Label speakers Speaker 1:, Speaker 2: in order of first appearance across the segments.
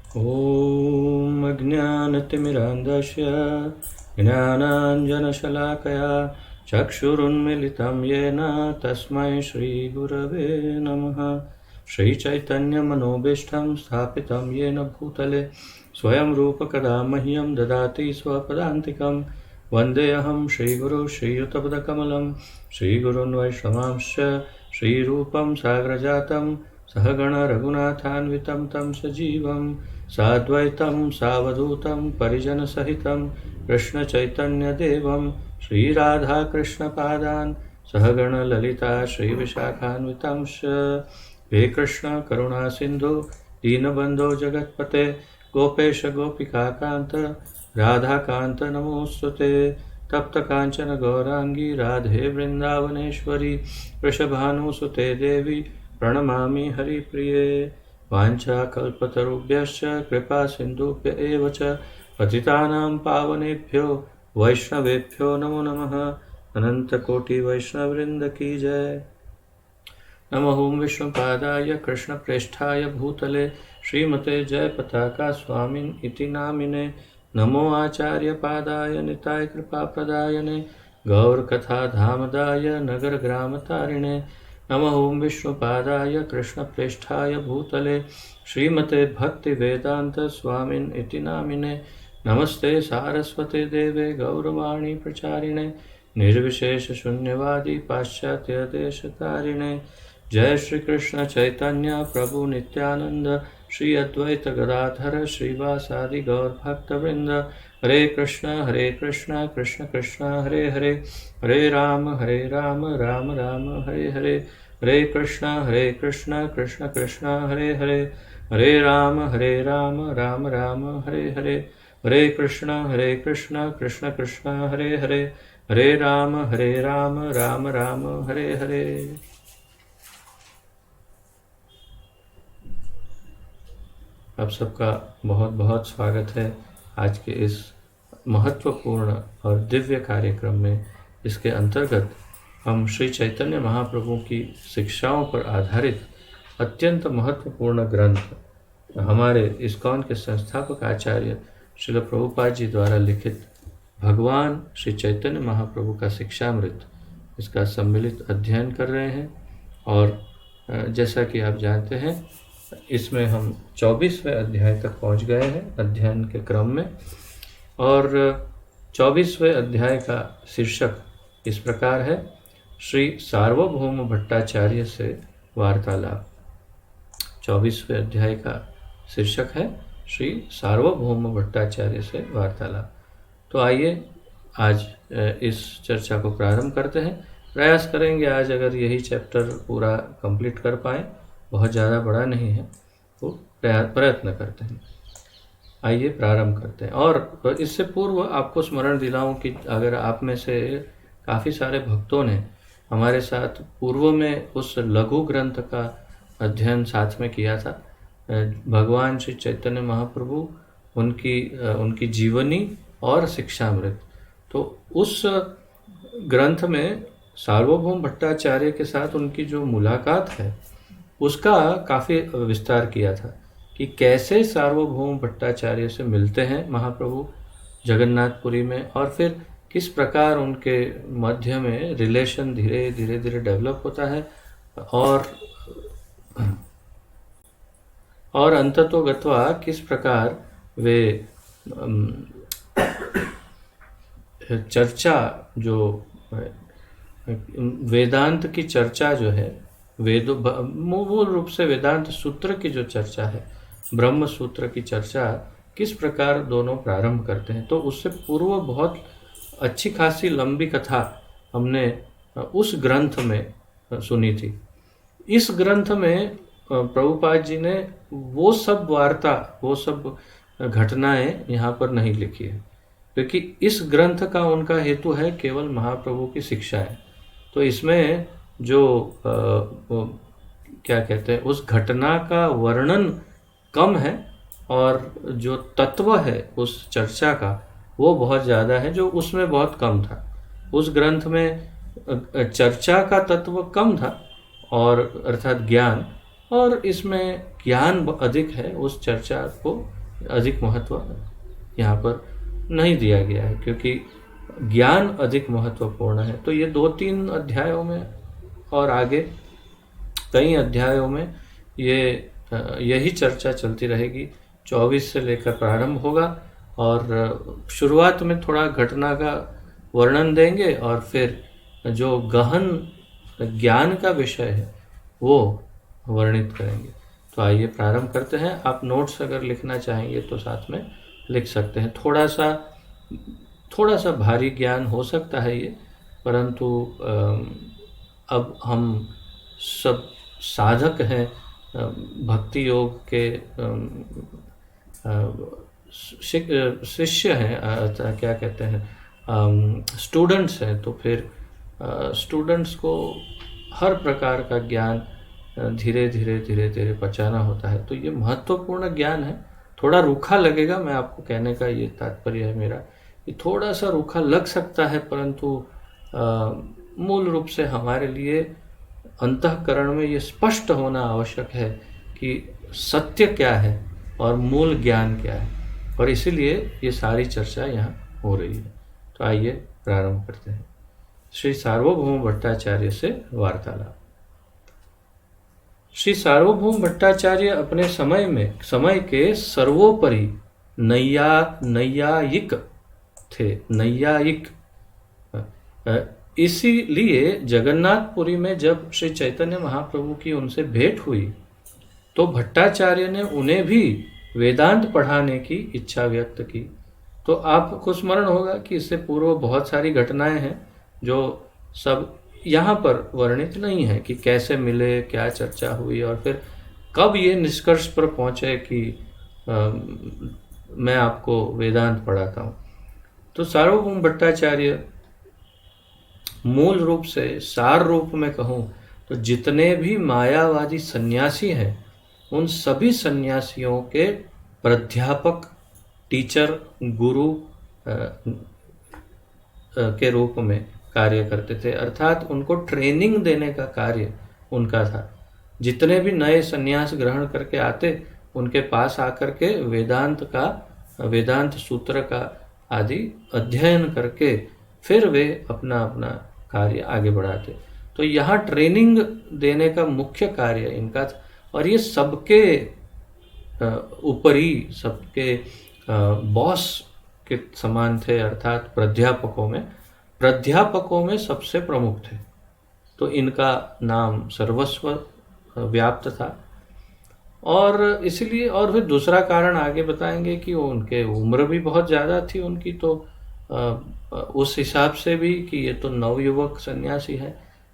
Speaker 1: ॐ अज्ञानतिमिरान्धस्य ज्ञानाञ्जनशलाकया चक्षुरुन्मिलितं येन तस्मै श्रीगुरवे नमः। श्रीचैतन्यमनोभीष्टं स्थापितं येन भूतले स्वयं रूपकदा मह्यं ददाति स्वपदान्तिकं। वन्देऽहं श्रीगुरुं श्रीयुतपदकमलं श्रीगुरून् वैष्णवांश्च श्रीरूपं साग्रजातं सहगण रघुनाथान्वितं तं सजीवं साद्वैतं सावधूतं परिजनसहितं कृष्णचैतन्यदेवं श्रीराधाकृष्णपादान् सहगण ललिता श्रीविशाखान्वितांश्च। हे कृष्ण करुणा सिन्धु दीनबन्धो जगत्पते गोपेश गोपिकान्त राधाकान्त नमोऽस्तुते। तप्त कांचन गौरांगी राधे वृंदावनेश्वरी वृषभानुसुते देवी प्रणमामि हरिप्रिये। वाञ्छाकल्पतरुभ्यश्च कृपा सिन्धुभ्य एव च पतितानां पावनेभ्यो वैष्णवेभ्यो नमो नमः। अनंतकोटि वैष्णववृंद की जय। नमो ओं विष्णुपादाय कृष्णप्रेष्ठाय भूतले श्रीमते जयपताका स्वामिन् इति नामिने। नमो आचार्यपादाय निताय कृपाप्रदायने गौरकथाधामदाय नगरग्रामतारिणे। नमः ओं विष्णुपादाय कृष्णप्रेष्ठाय भूतले श्रीमते भक्तिवेदांत स्वामिन् इति नामिने। नमस्ते सारस्वते देवे गौरवाणी प्रचारिणे निर्विशेष शून्यवादी पाश्चात्य देशतारिणे। जय श्री कृष्ण चैतन्य प्रभु नित्यानंद श्री अद्वैत गदाधर श्रीवासादि गौर भक्तवृंद। हरे कृष्ण कृष्ण कृष्ण हरे हरे हरे राम राम राम हरे हरे। हरे कृष्ण कृष्ण कृष्ण हरे हरे हरे राम राम राम हरे हरे। हरे कृष्ण कृष्ण कृष्ण हरे हरे हरे राम राम राम हरे हरे। आप सबका बहुत बहुत स्वागत है आज के इस महत्वपूर्ण और दिव्य कार्यक्रम में। इसके अंतर्गत हम श्री चैतन्य महाप्रभु की शिक्षाओं पर आधारित अत्यंत महत्वपूर्ण ग्रंथ हमारे इस्कॉन के संस्थापक आचार्य श्रील प्रभुपाद जी द्वारा लिखित भगवान श्री चैतन्य महाप्रभु का शिक्षामृत, इसका सम्मिलित अध्ययन कर रहे हैं। और जैसा कि आप जानते हैं, इसमें हम 24वें अध्याय तक पहुंच गए हैं अध्ययन के क्रम में। और 24वें अध्याय का शीर्षक इस प्रकार है, श्री सार्वभौम भट्टाचार्य से वार्तालाप। 24वें अध्याय का शीर्षक है श्री सार्वभौम भट्टाचार्य से वार्तालाप। तो आइए आज इस चर्चा को प्रारंभ करते हैं। प्रयास करेंगे आज अगर यही चैप्टर पूरा कंप्लीट कर पाए, बहुत ज़्यादा बड़ा नहीं है, तो प्रयत्न करते हैं। आइए प्रारंभ करते हैं। और इससे पूर्व आपको स्मरण दिलाऊं कि अगर आप में से काफ़ी सारे भक्तों ने हमारे साथ पूर्व में उस लघु ग्रंथ का अध्ययन साथ में किया था, भगवान श्री चैतन्य महाप्रभु उनकी जीवनी और शिक्षामृत, तो उस ग्रंथ में सार्वभौम भट्टाचार्य के साथ उनकी जो मुलाकात है उसका काफ़ी विस्तार किया था कि कैसे सार्वभौम भट्टाचार्य से मिलते हैं महाप्रभु जगन्नाथपुरी में, और फिर किस प्रकार उनके मध्य में रिलेशन धीरे धीरे डेवलप होता है, और अंततोगत्वा किस प्रकार वे चर्चा, जो वेदांत की चर्चा जो है, मूल रूप से वेदांत सूत्र की जो चर्चा है, ब्रह्म सूत्र की चर्चा किस प्रकार दोनों प्रारंभ करते हैं। तो उससे पूर्व बहुत अच्छी खासी लंबी कथा हमने उस ग्रंथ में सुनी थी। इस ग्रंथ में प्रभुपाद जी ने वो सब वार्ता, वो सब घटनाएं यहाँ पर नहीं लिखी है, क्योंकि इस ग्रंथ का उनका हेतु है केवल महाप्रभु की शिक्षाएं। तो इसमें जो क्या कहते हैं, उस घटना का वर्णन कम है, और जो तत्व है उस चर्चा का वो बहुत ज़्यादा है, जो उसमें बहुत कम था। उस ग्रंथ में चर्चा का तत्व कम था, और अर्थात ज्ञान, और इसमें ज्ञान अधिक है उस चर्चा को अधिक महत्व यहाँ पर नहीं दिया गया है, क्योंकि ज्ञान अधिक महत्वपूर्ण है। तो ये 2-3 अध्यायों में और आगे कई अध्यायों में यही चर्चा चलती रहेगी। 24 से लेकर प्रारंभ होगा और शुरुआत में थोड़ा घटना का वर्णन देंगे और फिर जो गहन ज्ञान का विषय है वो वर्णित करेंगे। तो आइए प्रारंभ करते हैं। आप नोट्स अगर लिखना चाहेंगे तो साथ में लिख सकते हैं। थोड़ा सा भारी ज्ञान हो सकता है ये, परंतु अब हम सब साधक हैं, भक्ति योग के शिष्य हैं, क्या कहते हैं, स्टूडेंट्स हैं। तो फिर स्टूडेंट्स को हर प्रकार का ज्ञान धीरे धीरे पचाना होता है। तो ये महत्वपूर्ण ज्ञान है। थोड़ा रूखा लगेगा, मैं आपको कहने का ये तात्पर्य है मेरा, ये थोड़ा सा रूखा लग सकता है, परंतु मूल रूप से हमारे लिए अंतःकरण में ये स्पष्ट होना आवश्यक है कि सत्य क्या है और मूल ज्ञान क्या है, और इसीलिए ये सारी चर्चा यहाँ हो रही है। तो आइए प्रारंभ करते हैं। श्री सार्वभौम भट्टाचार्य से वार्तालाप। श्री सार्वभौम भट्टाचार्य अपने समय के सर्वोपरि नैयायिक थे। नैयायिक इसीलिए जगन्नाथपुरी में जब श्री चैतन्य महाप्रभु की उनसे भेंट हुई तो भट्टाचार्य ने उन्हें भी वेदांत पढ़ाने की इच्छा व्यक्त की। तो आपको स्मरण होगा कि इससे पूर्व बहुत सारी घटनाएं हैं जो सब यहाँ पर वर्णित नहीं है कि कैसे मिले, क्या चर्चा हुई और फिर कब ये निष्कर्ष पर पहुँचे कि मैं आपको वेदांत पढ़ाता हूँ। तो सार्वभौम भट्टाचार्य मूल रूप से सार रूप में कहूँ तो जितने भी मायावादी सन्यासी हैं उन सभी सन्यासियों के प्राध्यापक, टीचर, गुरु के रूप में कार्य करते थे, अर्थात उनको ट्रेनिंग देने का कार्य उनका था। जितने भी नए सन्यास ग्रहण करके आते उनके पास आकर के वेदांत सूत्र का आदि अध्ययन करके फिर वे अपना अपना कार्य आगे बढ़ाते। तो यहाँ ट्रेनिंग देने का मुख्य कार्य इनका था, और ये सबके ऊपरी, सबके बॉस के समान थे, अर्थात प्राध्यापकों में सबसे प्रमुख थे। तो इनका नाम सर्वस्व व्याप्त था, और इसलिए, और फिर दूसरा कारण आगे बताएंगे कि उनके उम्र भी बहुत ज़्यादा थी उनकी, तो उस हिसाब से भी कि ये तो नवयुवक सन्यासी है,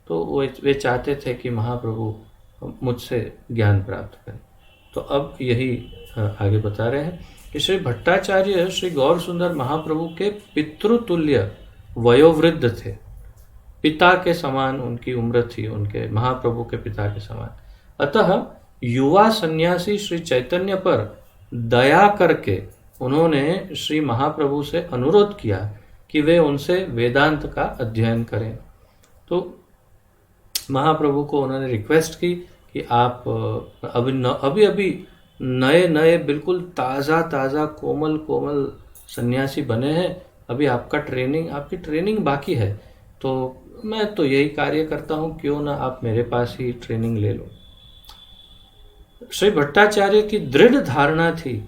Speaker 1: तो वे चाहते थे कि महाप्रभु मुझसे ज्ञान प्राप्त करें। तो अब यही आगे बता रहे हैं कि श्री भट्टाचार्य श्री गौर सुंदर महाप्रभु के पितृतुल्य वयोवृद्ध थे। पिता के समान उनकी उम्र थी, उनके महाप्रभु के पिता के समान। अतः युवा सन्यासी श्री चैतन्य पर दया करके उन्होंने श्री महाप्रभु से अनुरोध किया कि वे उनसे वेदांत का अध्ययन करें। तो महाप्रभु को उन्होंने रिक्वेस्ट की कि आप अभी नए बिल्कुल ताज़ा कोमल सन्यासी बने हैं, अभी आपकी ट्रेनिंग बाकी है, तो मैं तो यही कार्य करता हूँ, क्यों ना आप मेरे पास ही ट्रेनिंग ले लो। श्री भट्टाचार्य की दृढ़ धारणा थी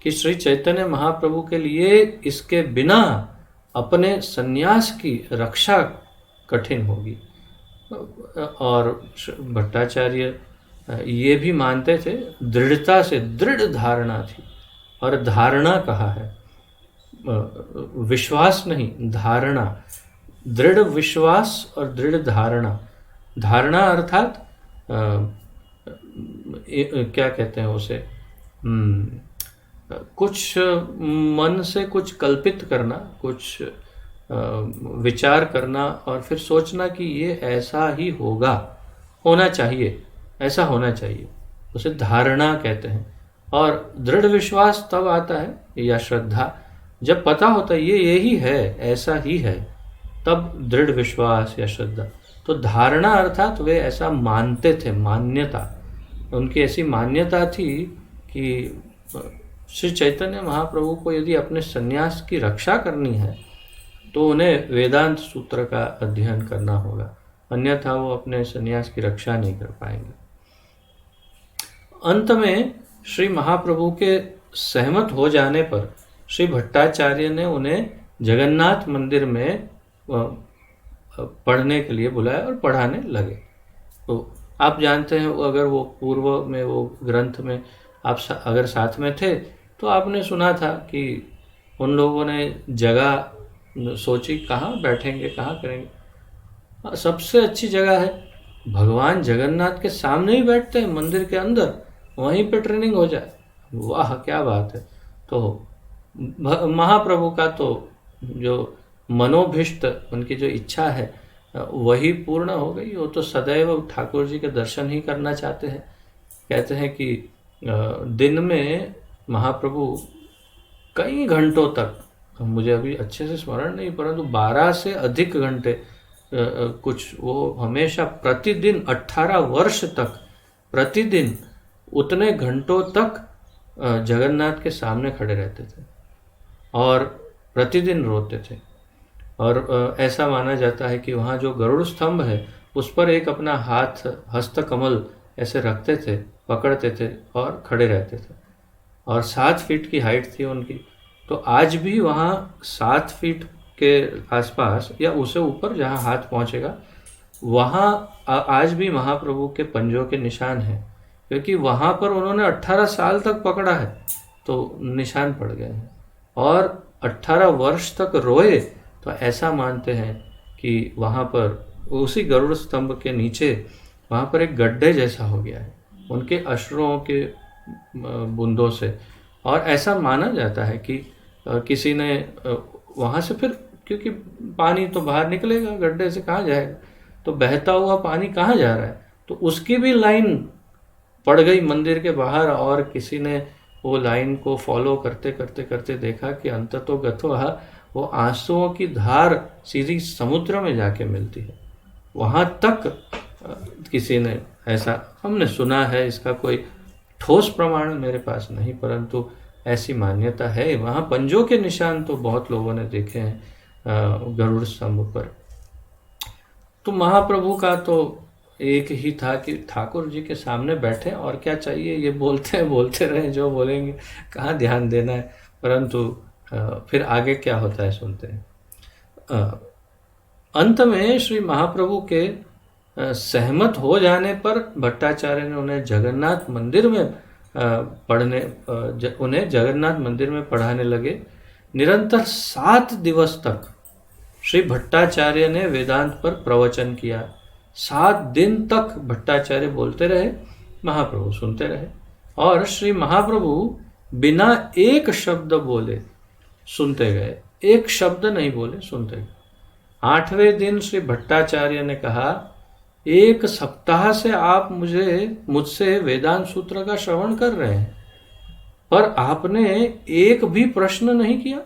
Speaker 1: कि श्री चैतन्य महाप्रभु के लिए इसके बिना अपने सन्यास की रक्षा कठिन होगी। और भट्टाचार्य ये भी मानते थे, दृढ़ता से, दृढ़ धारणा थी, और धारणा कहा है, विश्वास नहीं, धारणा। दृढ़ विश्वास और दृढ़ धारणा। धारणा अर्थात क्या कहते हैं उसे, कुछ मन से कुछ कल्पित करना, कुछ विचार करना और फिर सोचना कि ये ऐसा ही होना चाहिए, ऐसा होना चाहिए, उसे धारणा कहते हैं। और दृढ़ विश्वास तब आता है, या श्रद्धा, जब पता होता है ये यही है, ऐसा ही है, तब दृढ़ विश्वास या श्रद्धा। तो धारणा अर्थात वे ऐसा मानते थे, मान्यता, उनकी ऐसी मान्यता थी कि श्री चैतन्य महाप्रभु को यदि अपने संन्यास की रक्षा करनी है तो उन्हें वेदांत सूत्र का अध्ययन करना होगा, अन्यथा वो अपने संन्यास की रक्षा नहीं कर पाएंगे। अंत में श्री महाप्रभु के सहमत हो जाने पर श्री भट्टाचार्य ने उन्हें जगन्नाथ मंदिर में पढ़ने के लिए बुलाया और पढ़ाने लगे। तो आप जानते हैं, अगर वो पूर्व में वो ग्रंथ में आप अगर साथ में थे तो आपने सुना था कि उन लोगों ने जगह सोची, कहाँ बैठेंगे, कहाँ करेंगे। सबसे अच्छी जगह है, भगवान जगन्नाथ के सामने ही बैठते हैं मंदिर के अंदर, वहीं पे ट्रेनिंग हो जाए। वाह क्या बात है। तो महाप्रभु का तो जो मनोभिष्ट, उनकी जो इच्छा है वही पूर्ण हो गई। वो तो सदैव ठाकुर जी के दर्शन ही करना चाहते हैं। कहते हैं कि दिन में महाप्रभु कई घंटों तक, मुझे अभी अच्छे से स्मरण नहीं, परंतु 12 से अधिक घंटे कुछ, वो हमेशा प्रतिदिन 18 वर्ष तक प्रतिदिन उतने घंटों तक जगन्नाथ के सामने खड़े रहते थे और प्रतिदिन रोते थे। और ऐसा माना जाता है कि वहाँ जो गरुड़ स्तंभ है उस पर एक अपना हाथ हस्त कमल ऐसे रखते थे, पकड़ते थे और खड़े रहते थे। और 7 फीट की हाइट थी उनकी। तो आज भी वहाँ 7 फीट के आसपास या उससे ऊपर जहाँ हाथ पहुँचेगा, वहाँ आज भी महाप्रभु के पंजों के निशान हैं, क्योंकि वहाँ पर उन्होंने 18 साल तक पकड़ा है तो निशान पड़ गए हैं। और 18 वर्ष तक रोए, तो ऐसा मानते हैं कि वहाँ पर उसी गरुड़ स्तंभ के नीचे वहाँ पर एक गड्ढे जैसा हो गया है उनके अश्रुओं के बूंदों से। और ऐसा माना जाता है कि किसी ने वहाँ से फिर, क्योंकि पानी तो बाहर निकलेगा, गड्ढे से कहाँ जाएगा, तो बहता हुआ पानी कहाँ जा रहा है, तो उसकी भी लाइन पड़ गई मंदिर के बाहर। और किसी ने वो लाइन को फॉलो करते करते करते देखा कि अंततो गत्वा वो आंसुओं की धार सीधी समुद्र में जाके मिलती है। वहाँ तक किसी ने, ऐसा हमने सुना है, इसका कोई ठोस प्रमाण मेरे पास नहीं, परंतु ऐसी मान्यता है। वहाँ पंजों के निशान तो बहुत लोगों ने देखे हैं गरुड़ स्तंभ पर। तो महाप्रभु का तो एक ही था कि ठाकुर जी के सामने बैठे, और क्या चाहिए, ये बोलते रहे जो बोलेंगे, कहाँ ध्यान देना है। परंतु फिर आगे क्या होता है सुनते हैं। अंत में श्री महाप्रभु के सहमत हो जाने पर भट्टाचार्य ने उन्हें जगन्नाथ मंदिर में उन्हें जगन्नाथ मंदिर में पढ़ाने लगे। निरंतर 7 दिवस तक श्री भट्टाचार्य ने वेदांत पर प्रवचन किया। 7 दिन तक भट्टाचार्य बोलते रहे, महाप्रभु सुनते रहे। और श्री महाप्रभु बिना एक शब्द बोले सुनते गए, एक शब्द नहीं बोले, सुनते गए। 8वें दिन श्री भट्टाचार्य ने कहा, 1 सप्ताह से आप मुझसे वेदांत सूत्र का श्रवण कर रहे हैं, पर आपने एक भी प्रश्न नहीं किया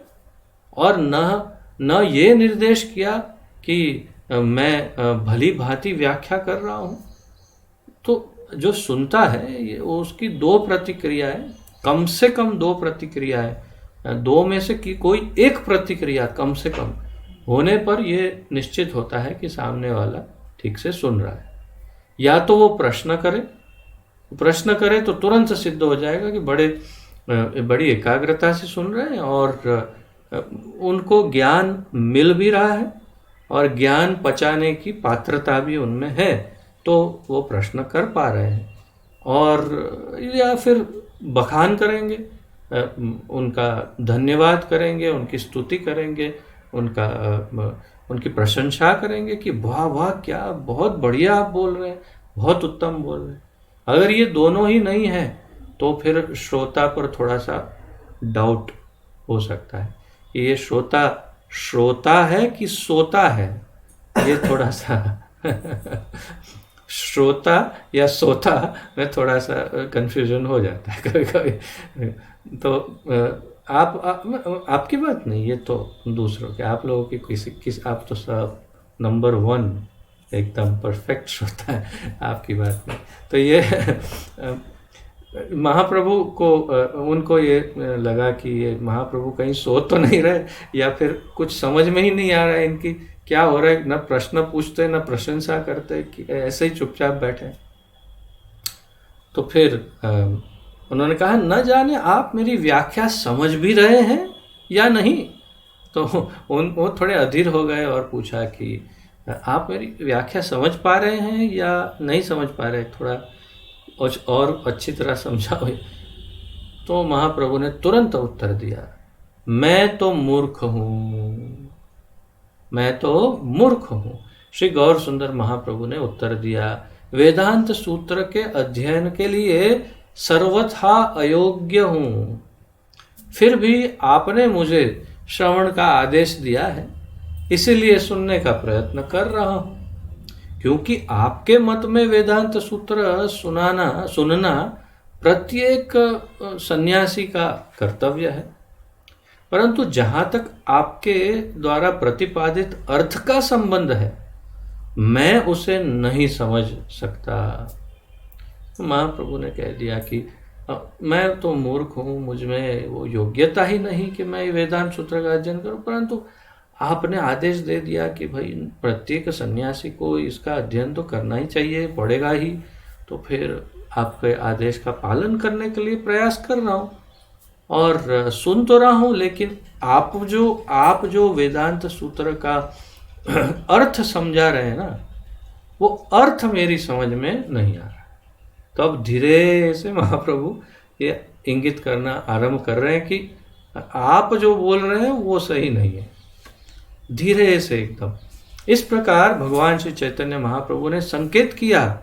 Speaker 1: और न ये निर्देश किया कि मैं भली भांति व्याख्या कर रहा हूं। तो जो सुनता है ये उसकी 2 प्रतिक्रियाएं, कम से कम 2 प्रतिक्रियाएं, 2 में से कोई एक प्रतिक्रिया कम से कम होने पर यह निश्चित होता है कि सामने वाला ठीक से सुन रहा है। या तो वो प्रश्न करे तो तुरंत सिद्ध हो जाएगा कि बड़ी एकाग्रता से सुन रहे हैं और उनको ज्ञान मिल भी रहा है और ज्ञान पचाने की पात्रता भी उनमें है, तो वो प्रश्न कर पा रहे हैं। और या फिर बखान करेंगे, उनका धन्यवाद करेंगे, उनकी स्तुति करेंगे, उनकी प्रशंसा करेंगे कि वाह वाह, क्या बहुत बढ़िया आप बोल रहे हैं, बहुत उत्तम बोल रहे हैं। अगर ये दोनों ही नहीं है तो फिर श्रोता पर थोड़ा सा डाउट हो सकता है कि ये श्रोता है कि सोता है, ये थोड़ा सा श्रोता या सोता में थोड़ा सा कंफ्यूजन हो जाता है कभी कभी। तो आपकी बात नहीं, ये तो दूसरों के, आप लोगों की आप तो सब नंबर 1 एकदम परफेक्ट श्रोता है, आपकी बात नहीं। तो ये महाप्रभु को उनको ये लगा कि ये महाप्रभु कहीं सो तो नहीं रहे, या फिर कुछ समझ में ही नहीं आ रहा है इनकी क्या हो रहा है, न प्रश्न पूछते न प्रशंसा करते, कि ऐसे ही चुपचाप बैठे। तो फिर उन्होंने कहा, न जाने आप मेरी व्याख्या समझ भी रहे हैं या नहीं। तो वो थोड़े अधीर हो गए और पूछा कि आप मेरी व्याख्या समझ पा रहे हैं या नहीं समझ पा रहे, थोड़ा और अच्छी तरह समझाओ। तो महाप्रभु ने तुरंत उत्तर दिया, मैं तो मूर्ख हूँ, मैं तो मूर्ख हूँ। श्री गौर सुंदर महाप्रभु ने उत्तर दिया, वेदांत सूत्र के अध्ययन के लिए सर्वथा अयोग्य हूँ, फिर भी आपने मुझे श्रवण का आदेश दिया है, इसीलिए सुनने का प्रयत्न कर रहा हूँ। क्योंकि आपके मत में वेदांत सूत्र सुनना प्रत्येक सन्यासी का कर्तव्य है, परंतु जहाँ तक आपके द्वारा प्रतिपादित अर्थ का संबंध है, मैं उसे नहीं समझ सकता। महाप्रभु ने कह दिया कि मैं तो मूर्ख हूँ, मुझ में वो योग्यता ही नहीं कि मैं वेदांत सूत्र का अध्ययन करूँ, परंतु आपने आदेश दे दिया कि भाई प्रत्येक सन्यासी को इसका अध्ययन तो करना ही चाहिए, पड़ेगा ही, तो फिर आपके आदेश का पालन करने के लिए प्रयास कर रहा हूँ और सुन तो रहा हूँ, लेकिन आप जो वेदांत सूत्र का अर्थ समझा रहे हैं ना, वो अर्थ मेरी समझ में नहीं आ रहा। तो अब धीरे से महाप्रभु ये इंगित करना आरंभ कर रहे हैं कि आप जो बोल रहे हैं वो सही नहीं है, धीरे से एकदम। इस प्रकार भगवान श्री चैतन्य महाप्रभु ने संकेत किया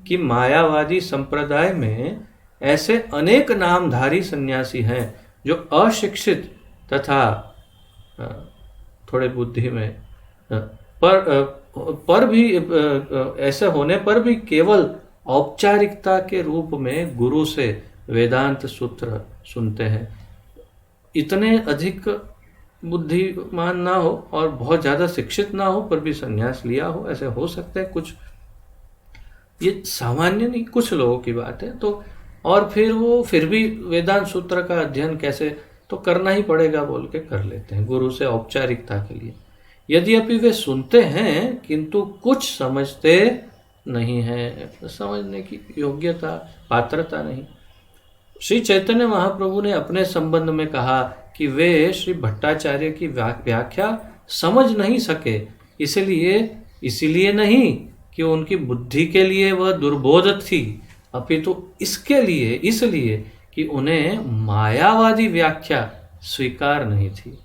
Speaker 1: कि मायावादी संप्रदाय में ऐसे अनेक नामधारी सन्यासी हैं जो अशिक्षित तथा थोड़े बुद्धि में पर भी ऐसे होने पर भी केवल औपचारिकता के रूप में गुरु से वेदांत सूत्र सुनते हैं। इतने अधिक बुद्धिमान ना हो और बहुत ज़्यादा शिक्षित ना हो पर भी संन्यास लिया हो, ऐसे हो सकते हैं कुछ, ये सामान्य नहीं, कुछ लोगों की बात है। तो और फिर वो फिर भी वेदांत सूत्र का अध्ययन कैसे, तो करना ही पड़ेगा बोल के कर लेते हैं गुरु से औपचारिकता के लिए। यद्यपि वे सुनते हैं किंतु कुछ समझते नहीं है, समझने की योग्यता पात्रता नहीं। श्री चैतन्य महाप्रभु ने अपने संबंध में कहा कि वे श्री भट्टाचार्य की व्याख्या समझ नहीं सके, इसलिए नहीं कि उनकी बुद्धि के लिए वह दुर्बोध थी, अपितु इसलिए कि उन्हें मायावादी व्याख्या स्वीकार नहीं थी।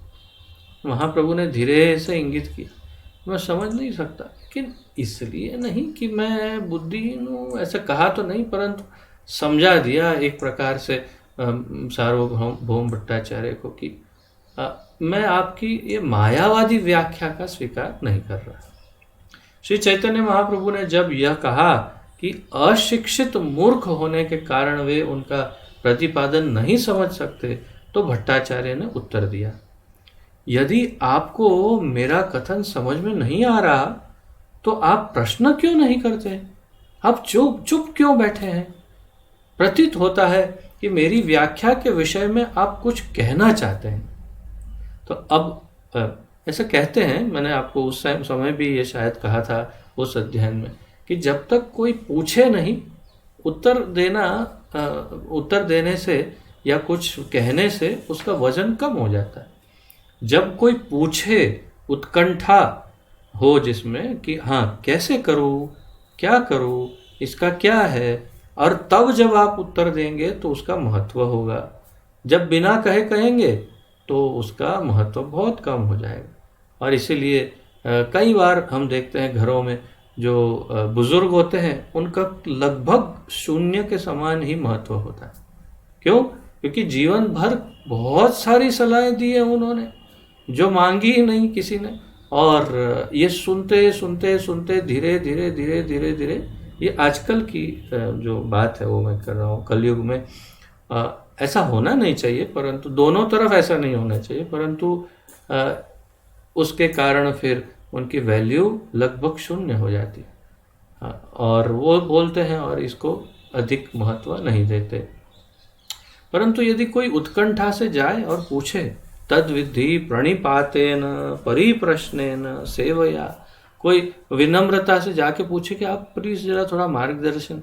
Speaker 1: महाप्रभु ने धीरे से इंगित किया, मैं समझ नहीं सकता, लेकिन इसलिए नहीं कि मैं बुद्धिहीन हूँ, ऐसा कहा तो नहीं, परंतु समझा दिया एक प्रकार से सार्वभौम भट्टाचार्य को कि मैं आपकी ये मायावादी व्याख्या का स्वीकार नहीं कर रहा। श्री चैतन्य महाप्रभु ने जब यह कहा कि अशिक्षित मूर्ख होने के कारण वे उनका प्रतिपादन नहीं समझ सकते, तो भट्टाचार्य ने उत्तर दिया, यदि आपको मेरा कथन समझ में नहीं आ रहा तो आप प्रश्न क्यों नहीं करते, आप चुप क्यों बैठे हैं? प्रतीत होता है कि मेरी व्याख्या के विषय में आप कुछ कहना चाहते हैं। तो अब ऐसा कहते हैं, मैंने आपको उस समय भी ये शायद कहा था उस अध्ययन में, कि जब तक कोई पूछे नहीं, उत्तर देने से या कुछ कहने से उसका वजन कम हो जाता है। जब कोई पूछे, उत्कंठा हो जिसमें कि हाँ कैसे करूँ, क्या करूँ, इसका क्या है, और तब जब आप उत्तर देंगे तो उसका महत्व होगा। जब बिना कहेंगे तो उसका महत्व बहुत कम हो जाएगा। और इसीलिए कई बार हम देखते हैं घरों में जो बुजुर्ग होते हैं उनका लगभग शून्य के समान ही महत्व होता है। क्यों? क्योंकि जीवन भर बहुत सारी सलाहें दी है उन्होंने, जो मांगी ही नहीं किसी ने, और ये सुनते सुनते सुनते धीरे धीरे ये आजकल की जो बात है वो मैं कर रहा हूँ, कलयुग में ऐसा होना नहीं चाहिए, परंतु दोनों तरफ ऐसा नहीं होना चाहिए, परंतु उसके कारण फिर उनकी वैल्यू लगभग शून्य हो जाती है और वो बोलते हैं और इसको अधिक महत्व नहीं देते। परंतु यदि कोई उत्कंठा से जाए और पूछे, तद विधि प्रणिपातेन परिप्रश्नेन सेवया, कोई विनम्रता से जाके पूछे कि आप प्लीज जरा थोड़ा मार्गदर्शन,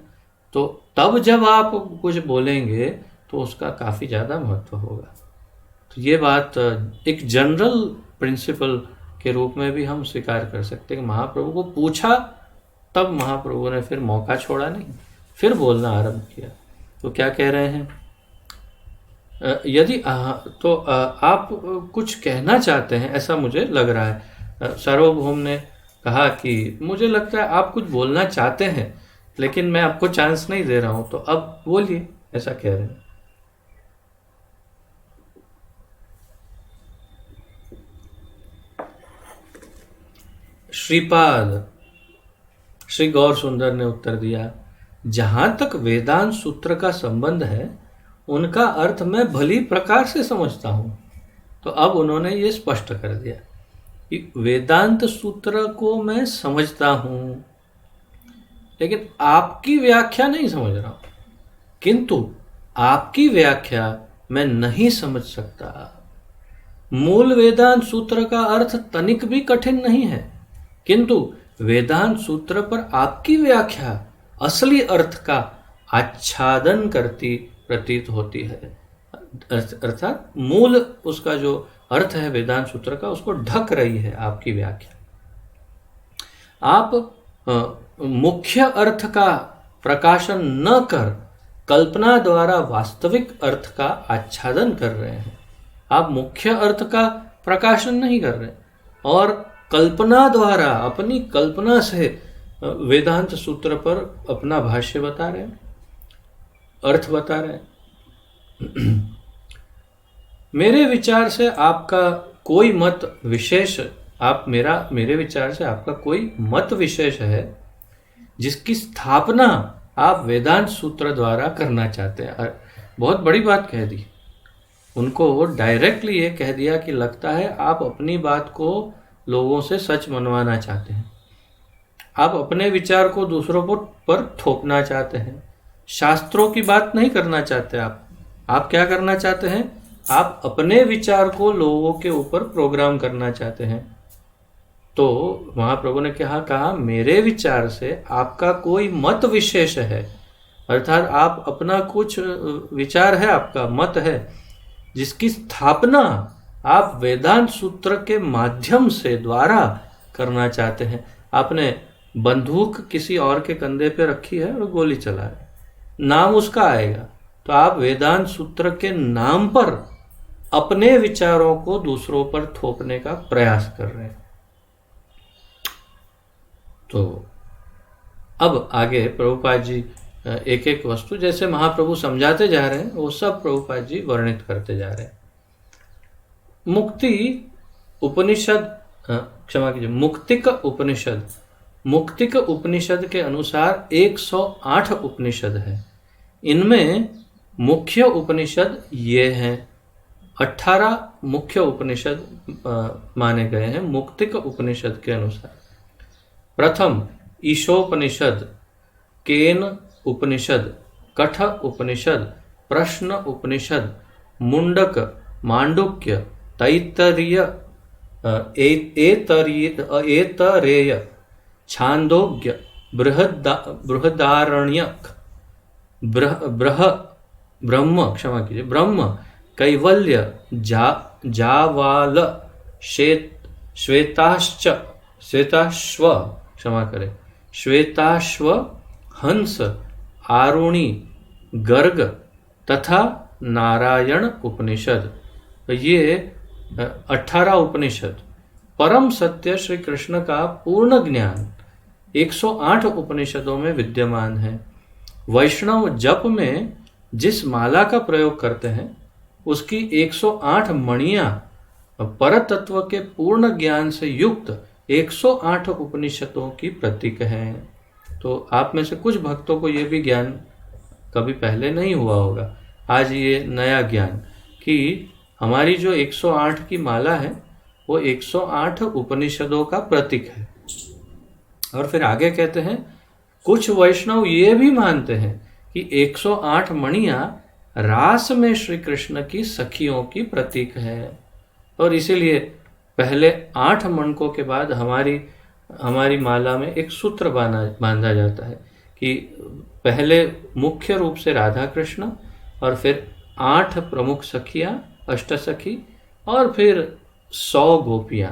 Speaker 1: तो तब जब आप कुछ बोलेंगे तो उसका काफी ज्यादा महत्व होगा। तो ये बात एक जनरल प्रिंसिपल के रूप में भी हम स्वीकार कर सकते हैं कि महाप्रभु को पूछा, तब महाप्रभु ने फिर मौका छोड़ा नहीं, फिर बोलना आरंभ किया। तो क्या कह रहे हैं, यदि तो आप कुछ कहना चाहते हैं, ऐसा मुझे लग रहा है। सार्वभौम ने कहा कि मुझे लगता है आप कुछ बोलना चाहते हैं, लेकिन मैं आपको चांस नहीं दे रहा हूं, तो अब बोलिए, ऐसा कह रहे हैं। श्रीपाद श्री गौर सुंदर ने उत्तर दिया, जहां तक वेदांत सूत्र का संबंध है उनका अर्थ मैं भली प्रकार से समझता हूं। तो अब उन्होंने ये स्पष्ट कर दिया कि वेदांत सूत्र को मैं समझता हूं, लेकिन आपकी व्याख्या नहीं समझ रहा हूं, किंतु आपकी व्याख्या मैं नहीं समझ सकता। मूल वेदांत सूत्र का अर्थ तनिक भी कठिन नहीं है, किंतु वेदांत सूत्र पर आपकी व्याख्या असली अर्थ का आच्छादन करती प्रतीत होती है। अर्थात मूल उसका जो अर्थ है वेदांत सूत्र का, उसको ढक रही है आपकी व्याख्या। आप मुख्य अर्थ का प्रकाशन न कर कल्पना द्वारा वास्तविक अर्थ का आच्छादन कर रहे हैं। आप मुख्य अर्थ का प्रकाशन नहीं कर रहे और कल्पना द्वारा, अपनी कल्पना से वेदांत सूत्र पर अपना भाष्य बता रहे हैं, अर्थ बता रहे हैं। मेरे विचार से आपका कोई मत विशेष, मेरे विचार से आपका कोई मत विशेष है जिसकी स्थापना आप वेदांत सूत्र द्वारा करना चाहते हैं। बहुत बड़ी बात कह दी उनको, डायरेक्टली ये कह दिया कि लगता है आप अपनी बात को लोगों से सच मनवाना चाहते हैं, आप अपने विचार को दूसरों पर थोपना चाहते हैं, शास्त्रों की बात नहीं करना चाहते। आप क्या करना चाहते हैं, आप अपने विचार को लोगों के ऊपर प्रोग्राम करना चाहते हैं। तो महाप्रभु ने कहा मेरे विचार से आपका कोई मत विशेष है, अर्थात आप अपना कुछ विचार है, आपका मत है, जिसकी स्थापना आप वेदांत सूत्र के माध्यम से द्वारा करना चाहते हैं। आपने बंदूक किसी और के कंधे पे रखी है और गोली चला है, नाम उसका आएगा, तो आप वेदांत सूत्र के नाम पर अपने विचारों को दूसरों पर थोपने का प्रयास कर रहे हैं। तो अब आगे प्रभुपाद जी एक एक वस्तु जैसे महाप्रभु समझाते जा रहे हैं वो सब प्रभुपाद जी वर्णित करते जा रहे हैं। मुक्ति उपनिषद, क्षमा कीजिए, मुक्तिक उपनिषद के अनुसार 108 उपनिषद है। इनमें मुख्य उपनिषद ये हैं, 18 मुख्य उपनिषद माने गए हैं मुक्तिक उपनिषद के अनुसार। प्रथम ईशोपनिषद, केन उपनिषद, कठ उपनिषद, प्रश्न उपनिषद, मुंडक, मांडुक्य, तैत्तरीय, ऐतरेय, छांदोग्य, बृहदारण्यक, ब्रह्म, क्षमा कीजिए, ब्रह्म, कैवल्य, जावाल, श्वेताश्व, क्षमा करें, श्वेताश्व, हंस, आरुणि, गर्ग तथा नारायण उपनिषद। ये 18 उपनिषद परम सत्य श्री कृष्ण का पूर्ण ज्ञान 108 उपनिषदों में विद्यमान है। वैष्णव जप में जिस माला का प्रयोग करते हैं उसकी 108 मणियां परतत्व के पूर्ण ज्ञान से युक्त 108 उपनिषदों की प्रतीक हैं। तो आप में से कुछ भक्तों को ये भी ज्ञान कभी पहले नहीं हुआ होगा, आज ये नया ज्ञान कि हमारी जो 108 की माला है वो 108 उपनिषदों का प्रतीक है। और फिर आगे कहते हैं कुछ वैष्णव ये भी मानते हैं कि 108 मणियां रास में श्री कृष्ण की सखियों की प्रतीक है। और इसीलिए पहले 8 मनकों के बाद हमारी माला में एक सूत्र बांधा जाता है कि पहले मुख्य रूप से राधा कृष्ण, और फिर 8 प्रमुख सखियां, अष्टसखी, और फिर 100 गोपियां।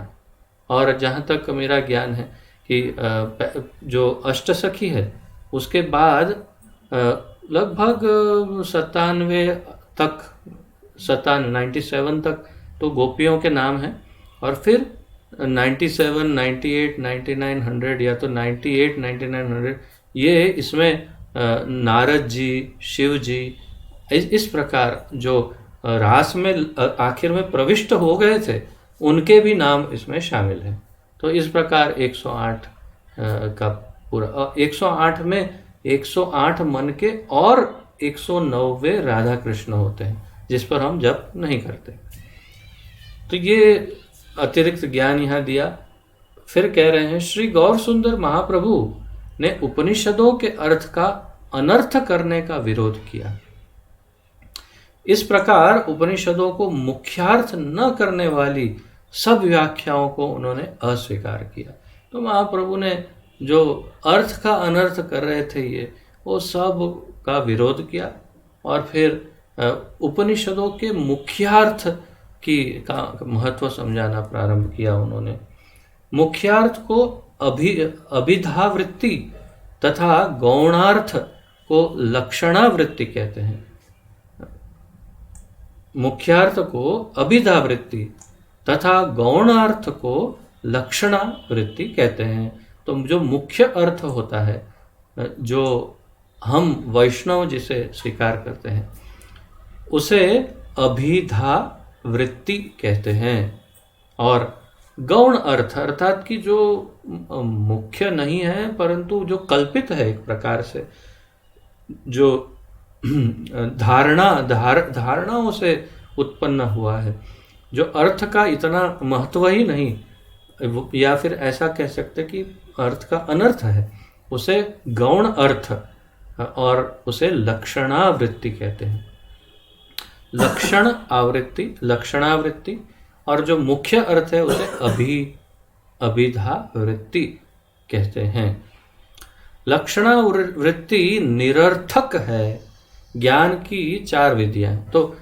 Speaker 1: और जहाँ तक मेरा ज्ञान है कि जो अष्टसखी है उसके बाद लगभग 97 तक तो गोपियों के नाम हैं, और फिर 97, 98, 99, 100 या तो 98, 99, 100 ये इसमें नारद जी, शिव जी, इस प्रकार जो रास में आखिर में प्रविष्ट हो गए थे उनके भी नाम इसमें शामिल हैं। तो इस प्रकार 108 का पूरा 108 में 108 मन के और 190 राधा कृष्ण होते हैं, जिस पर हम जप नहीं करते। तो ये अतिरिक्त ज्ञान यहाँ दिया। फिर कह रहे हैं, श्री गौर सुंदर महाप्रभु ने उपनिषदों के अर्थ का अनर्थ करने का विरोध किया। इस प्रकार उपनिषदों को मुख्यार्थ न करने वाली सब व्याख्याओं को उन्होंने अस्वीकार किया। तो महाप्रभु ने जो अर्थ का अनर्थ कर रहे थे वो सब का विरोध किया, और फिर उपनिषदों के मुख्यार्थ का महत्व समझाना प्रारंभ किया उन्होंने। मुख्यार्थ को अभिधावृत्ति तथा गौणार्थ को लक्षणावृत्ति कहते हैं। मुख्यार्थ को अभिधावृत्ति तथा गौणार्थ को लक्षणावृत्ति कहते हैं। तो जो मुख्य अर्थ होता है, जो हम वैष्णव जिसे स्वीकार करते हैं, उसे अभिधावृत्ति कहते हैं। और गौण अर्थ अर्थात कि जो मुख्य नहीं है परंतु जो कल्पित है, एक प्रकार से जो धारणाओं से उत्पन्न हुआ है, जो अर्थ का इतना महत्व ही नहीं, या फिर ऐसा कह सकते कि अर्थ का अनर्थ है, उसे गौण अर्थ और उसे लक्षणावृत्ति कहते हैं। लक्षणावृत्ति और जो मुख्य अर्थ है उसे अभिधावृत्ति कहते हैं। लक्षणावृत्ति निरर्थक है। ज्ञान की 4 विधियां। तो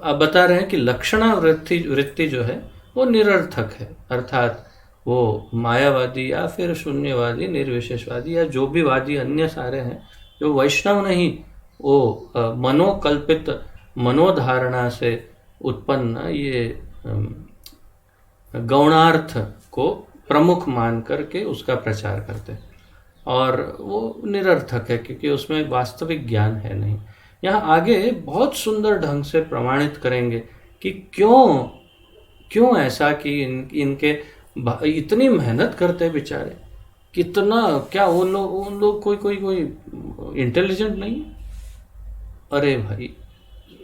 Speaker 1: अब बता रहे हैं कि लक्षणावृत्ति जो है वो निरर्थक है, अर्थात वो मायावादी या फिर शून्यवादी, निर्विशेषवादी या जो भी वादी अन्य सारे हैं, जो वैष्णव नहीं, वो मनोकल्पित मनोधारणा से उत्पन्न ये गौणार्थ को प्रमुख मान करके उसका प्रचार करते हैं, और वो निरर्थक है क्योंकि उसमें वास्तविक ज्ञान है नहीं। यहाँ आगे बहुत सुंदर ढंग से प्रमाणित करेंगे कि क्यों ऐसा कि इनके इतनी मेहनत करते बेचारे, कितना, क्या उन लोग कोई इंटेलिजेंट नहीं? अरे भाई,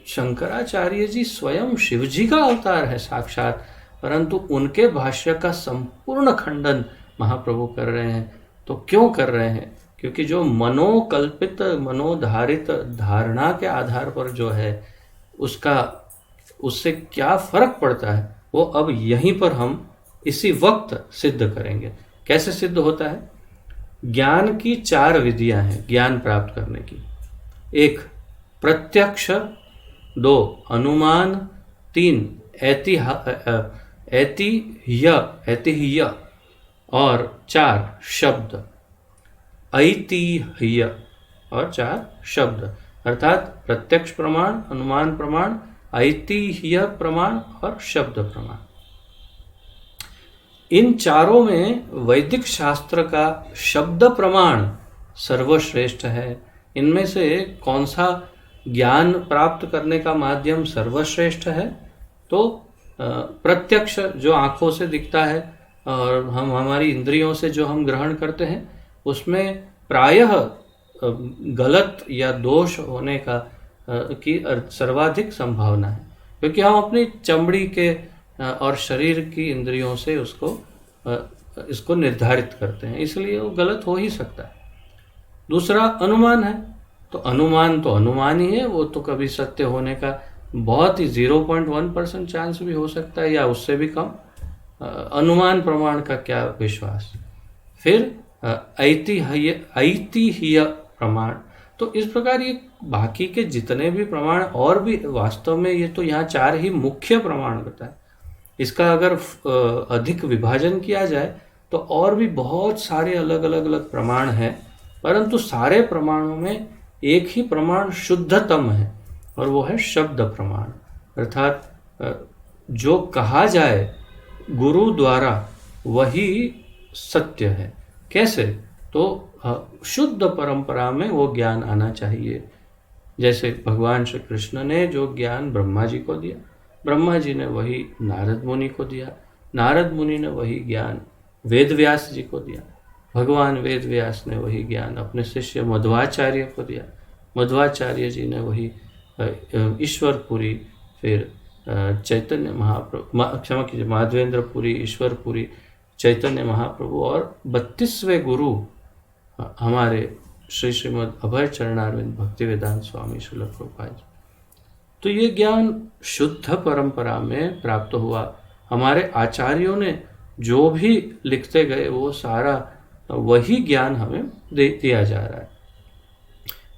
Speaker 1: शंकराचार्य जी स्वयं शिव जी का अवतार है साक्षात, परंतु उनके भाष्य का संपूर्ण खंडन महाप्रभु कर रहे हैं। तो क्यों कर रहे हैं? क्योंकि जो मनोकल्पित मनोधारित धारणा के आधार पर जो है उससे क्या फर्क पड़ता है, वो अब यहीं पर हम इसी वक्त सिद्ध करेंगे। कैसे सिद्ध होता है? ज्ञान की 4 विधियां हैं ज्ञान प्राप्त करने की। 1 प्रत्यक्ष, 2 अनुमान, 3 ऐतिह्य और 4 शब्द। ऐतिह्य और 4 शब्द, अर्थात प्रत्यक्ष प्रमाण, अनुमान प्रमाण, ऐतिह्य प्रमाण और शब्द प्रमाण। इन चारों में वैदिक शास्त्र का शब्द प्रमाण सर्वश्रेष्ठ है। इनमें से कौन सा ज्ञान प्राप्त करने का माध्यम सर्वश्रेष्ठ है? तो प्रत्यक्ष, जो आंखों से दिखता है और हमारी इंद्रियों से जो हम ग्रहण करते हैं, उसमें प्रायः गलत या दोष होने की सर्वाधिक संभावना है, क्योंकि हम अपनी चमड़ी के और शरीर की इंद्रियों से इसको निर्धारित करते हैं, इसलिए वो गलत हो ही सकता है। दूसरा अनुमान है। तो अनुमान ही है, वो तो कभी सत्य होने का बहुत ही 0.1% चांस भी हो सकता है या उससे भी कम। अनुमान प्रमाण का क्या विश्वास। फिर ऐतिह्य प्रमाण। तो इस प्रकार ये बाकी के जितने भी प्रमाण और भी वास्तव में ये तो यहाँ 4 ही मुख्य प्रमाण बताए। इसका अगर अधिक विभाजन किया जाए तो और भी बहुत सारे अलग अलग अलग प्रमाण हैं, परंतु सारे प्रमाणों में एक ही प्रमाण शुद्धतम है और वो है शब्द प्रमाण। अर्थात जो कहा जाए गुरु द्वारा वही सत्य है। कैसे? तो शुद्ध परंपरा में वो ज्ञान आना चाहिए। जैसे भगवान श्री कृष्ण ने जो ज्ञान ब्रह्मा जी को दिया, ब्रह्मा जी ने वही नारद मुनि को दिया, नारद मुनि ने वही ज्ञान वेद व्यास जी को दिया, भगवान वेद व्यास ने वही ज्ञान अपने शिष्य मध्वाचार्य को दिया, मध्वाचार्य जी ने वही ईश्वरपुरी, फिर चैतन्य महाप्रभु, क्षमा कीजिए, माधवेंद्रपुरी, ईश्वरपुरी, चैतन्य महाप्रभु और 32वें गुरु हमारे श्री श्रीमद् अभय चरणारविंद भक्तिवेदांत स्वामी श्रील प्रभुपाद जी। तो ये ज्ञान शुद्ध परंपरा में प्राप्त हुआ। हमारे आचार्यों ने जो भी लिखते गए वो सारा वही ज्ञान हमें दिया जा रहा है।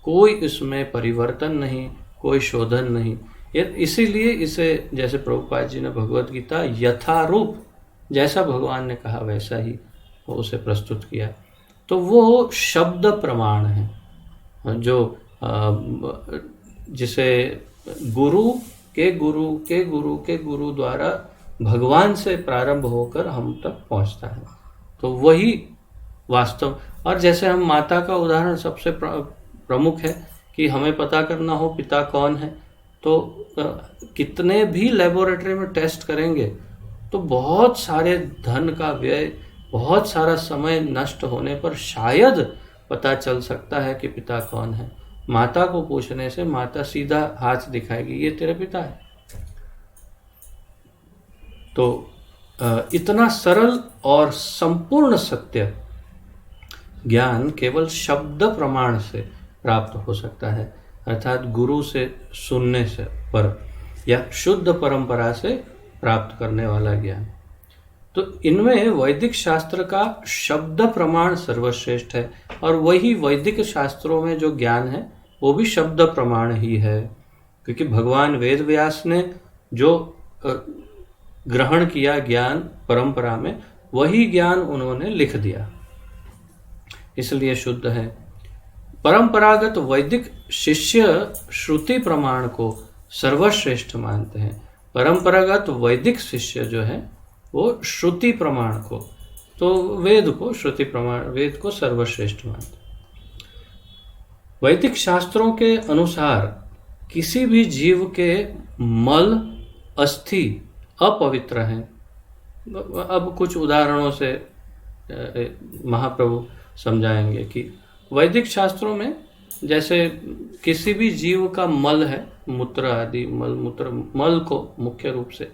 Speaker 1: कोई इसमें परिवर्तन नहीं, कोई शोधन नहीं। इसीलिए इसे, जैसे प्रभुपाद जी ने भगवत गीता यथारूप जैसा भगवान ने कहा वैसा ही वो उसे प्रस्तुत किया। तो वो शब्द प्रमाण है जो जिसे गुरु के गुरु के गुरु के गुरु द्वारा भगवान से प्रारंभ होकर हम तक पहुंचता है। तो वही वास्तव। और जैसे हम माता का उदाहरण सबसे प्रमुख है कि हमें पता करना हो पिता कौन है, तो कितने भी लेबोरेटरी में टेस्ट करेंगे तो बहुत सारे धन का व्यय, बहुत सारा समय नष्ट होने पर शायद पता चल सकता है कि पिता कौन है। माता को पूछने से माता सीधा हाथ दिखाएगी, ये तेरे पिता है। तो इतना सरल और संपूर्ण सत्य ज्ञान केवल शब्द प्रमाण से प्राप्त हो सकता है, अर्थात गुरु से सुनने से पर या शुद्ध परंपरा से प्राप्त करने वाला ज्ञान। तो इनमें वैदिक शास्त्र का शब्द प्रमाण सर्वश्रेष्ठ है और वही वैदिक शास्त्रों में जो ज्ञान है वो भी शब्द प्रमाण ही है, क्योंकि भगवान वेद व्यास ने जो ग्रहण किया ज्ञान परंपरा में वही ज्ञान उन्होंने लिख दिया, इसलिए शुद्ध है। परंपरागत वैदिक शिष्य श्रुति प्रमाण को सर्वश्रेष्ठ मानते हैं। परंपरागत वैदिक शिष्य जो है वो श्रुति प्रमाण को, तो वेद को श्रुति प्रमाण, वेद को सर्वश्रेष्ठ मानते हैं। वैदिक शास्त्रों के अनुसार किसी भी जीव के मल अस्थि अपवित्र हैं। अब कुछ उदाहरणों से महाप्रभु समझाएंगे कि वैदिक शास्त्रों में जैसे किसी भी जीव का मल है, मूत्र आदि मल, मूत्र मल को मुख्य रूप से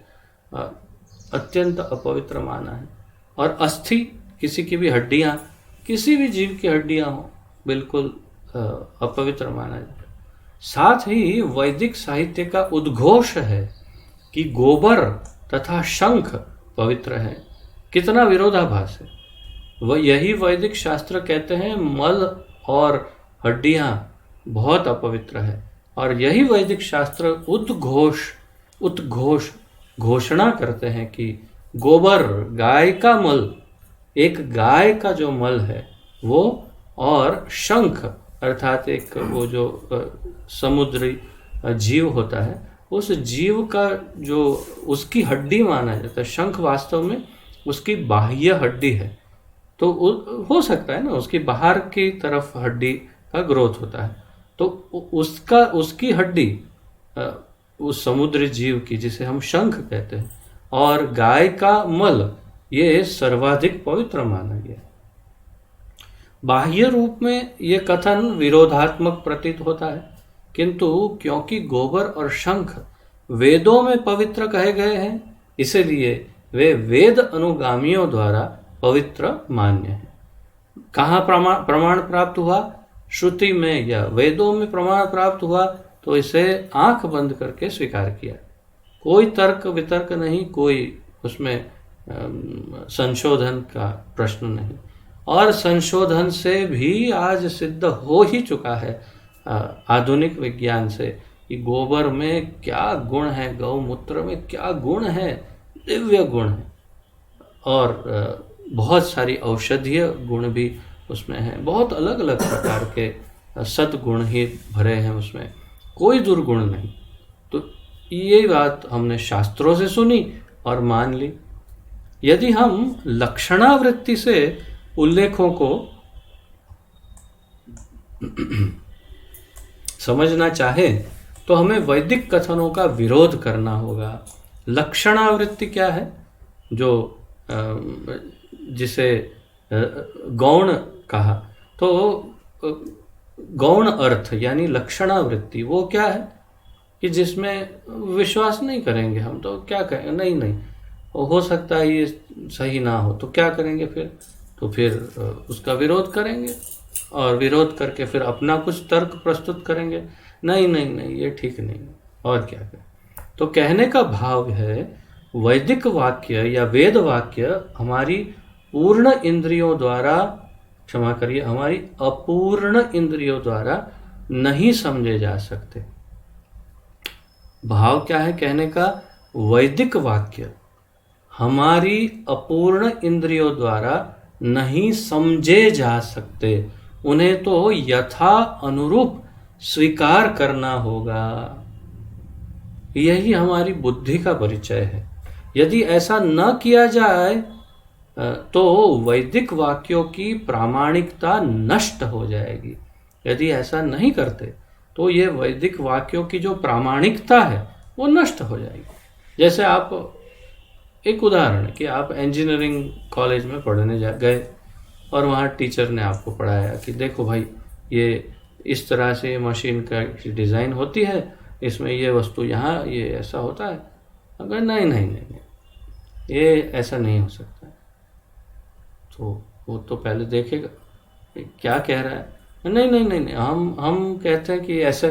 Speaker 1: अत्यंत अपवित्र माना है। और अस्थि, किसी की भी हड्डियां, किसी भी जीव की हड्डियां हो, बिल्कुल अपवित्र माना जाता है। साथ ही वैदिक साहित्य का उद्घोष है कि गोबर तथा शंख पवित्र है। कितना विरोधाभास है। वह यही वैदिक शास्त्र कहते हैं मल और हड्डियां बहुत अपवित्र है, और यही वैदिक शास्त्र उद्घोष घोषणा करते हैं कि गोबर, गाय का मल, एक गाय का जो मल है वो, और शंख अर्थात एक वो जो समुद्री जीव होता है, उस जीव का जो उसकी हड्डी माना जाता है। शंख वास्तव में उसकी बाह्य हड्डी है, तो हो सकता है ना उसकी बाहर की तरफ हड्डी का ग्रोथ होता है, तो उसकी हड्डी उस समुद्री जीव की, जिसे हम शंख कहते हैं, और गाय का मल, ये सर्वाधिक पवित्र माना गया। बाह्य रूप में ये कथन विरोधात्मक प्रतीत होता है, किंतु क्योंकि गोबर और शंख वेदों में पवित्र कहे गए हैं, इसलिए वे वेद अनुगामियों द्वारा पवित्र मान्य हैं। कहाँ प्रमाण प्राप्त हुआ? श्रुति में या वेदों में प्रमाण प्राप्त हुआ तो इसे आंख बंद करके स्वीकार किया। कोई तर्क वितर्क नहीं, कोई उसमें संशोधन का प्रश्न नहीं। और संशोधन से भी आज सिद्ध हो ही चुका है आधुनिक विज्ञान से कि गोबर में क्या गुण है, गौमूत्र में क्या गुण है, दिव्य गुण है। और बहुत सारी औषधीय गुण भी उसमें हैं, बहुत अलग अलग प्रकार के सद्गुण ही भरे हैं उसमें, कोई दुर्गुण नहीं। तो ये बात हमने शास्त्रों से सुनी और मान ली। यदि हम लक्षणावृत्ति से उल्लेखों को समझना चाहें तो हमें वैदिक कथनों का विरोध करना होगा। लक्षणावृत्ति क्या है? जो जिसे गौण कहा, तो गौण अर्थ यानी लक्षणावृत्ति वो क्या है कि जिसमें विश्वास नहीं करेंगे हम, तो क्या करेंगे? नहीं हो सकता है ये सही ना हो, तो क्या करेंगे फिर? तो फिर उसका विरोध करेंगे और विरोध करके फिर अपना कुछ तर्क प्रस्तुत करेंगे, नहीं ये ठीक नहीं, और क्या करें। तो कहने का भाव है वैदिक वाक्य या वेद वाक्य हमारी पूर्ण इंद्रियों द्वारा, क्षमा करिए, हमारी अपूर्ण इंद्रियों द्वारा नहीं समझे जा सकते। भाव क्या है कहने का? वैदिक वाक्य हमारी अपूर्ण इंद्रियों द्वारा नहीं समझे जा सकते, उन्हें तो यथा अनुरूप स्वीकार करना होगा। यही हमारी बुद्धि का परिचय है। यदि ऐसा न किया जाए तो वैदिक वाक्यों की प्रामाणिकता नष्ट हो जाएगी। यदि ऐसा नहीं करते तो ये वैदिक वाक्यों की जो प्रामाणिकता है वो नष्ट हो जाएगी। जैसे आप, एक उदाहरण कि आप इंजीनियरिंग कॉलेज में पढ़ने गए और वहाँ टीचर ने आपको पढ़ाया कि देखो भाई, ये इस तरह से मशीन का डिज़ाइन होती है, इसमें ये वस्तु यहाँ, ये ऐसा होता है। अगर नहीं ये ऐसा नहीं हो सकता, तो वो तो पहले देखेगा क्या कह रहा है। नहीं हम कहते हैं कि ऐसा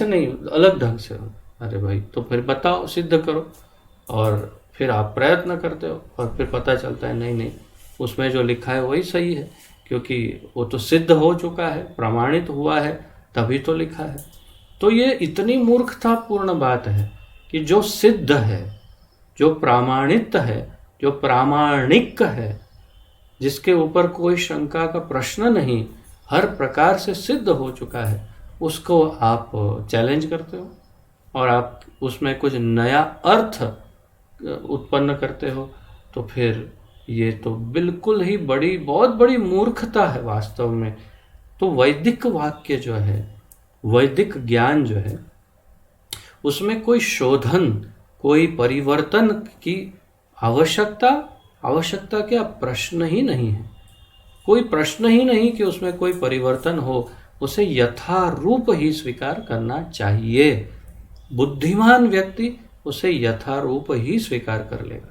Speaker 1: नहीं, अलग ढंग से हो। अरे भाई, तो फिर बताओ, सिद्ध करो। और फिर आप प्रयत्न करते हो और फिर पता चलता है नहीं उसमें जो लिखा है वही सही है, क्योंकि वो तो सिद्ध हो चुका है, प्रमाणित हुआ है, तभी तो लिखा है। तो ये इतनी मूर्खतापूर्ण बात है कि जो सिद्ध है, जो प्रमाणित है, जो प्रामाणिक है, जिसके ऊपर कोई शंका का प्रश्न नहीं, हर प्रकार से सिद्ध हो चुका है, उसको आप चैलेंज करते हो और आप उसमें कुछ नया अर्थ उत्पन्न करते हो। तो फिर ये तो बिल्कुल ही बहुत बड़ी मूर्खता है वास्तव में। तो वैदिक वाक्य जो है, वैदिक ज्ञान जो है, उसमें कोई शोधन, कोई परिवर्तन की आवश्यकता क्या, प्रश्न ही नहीं है। कोई प्रश्न ही नहीं कि उसमें कोई परिवर्तन हो, उसे यथारूप ही स्वीकार करना चाहिए। बुद्धिमान व्यक्ति उसे यथारूप ही स्वीकार कर लेगा।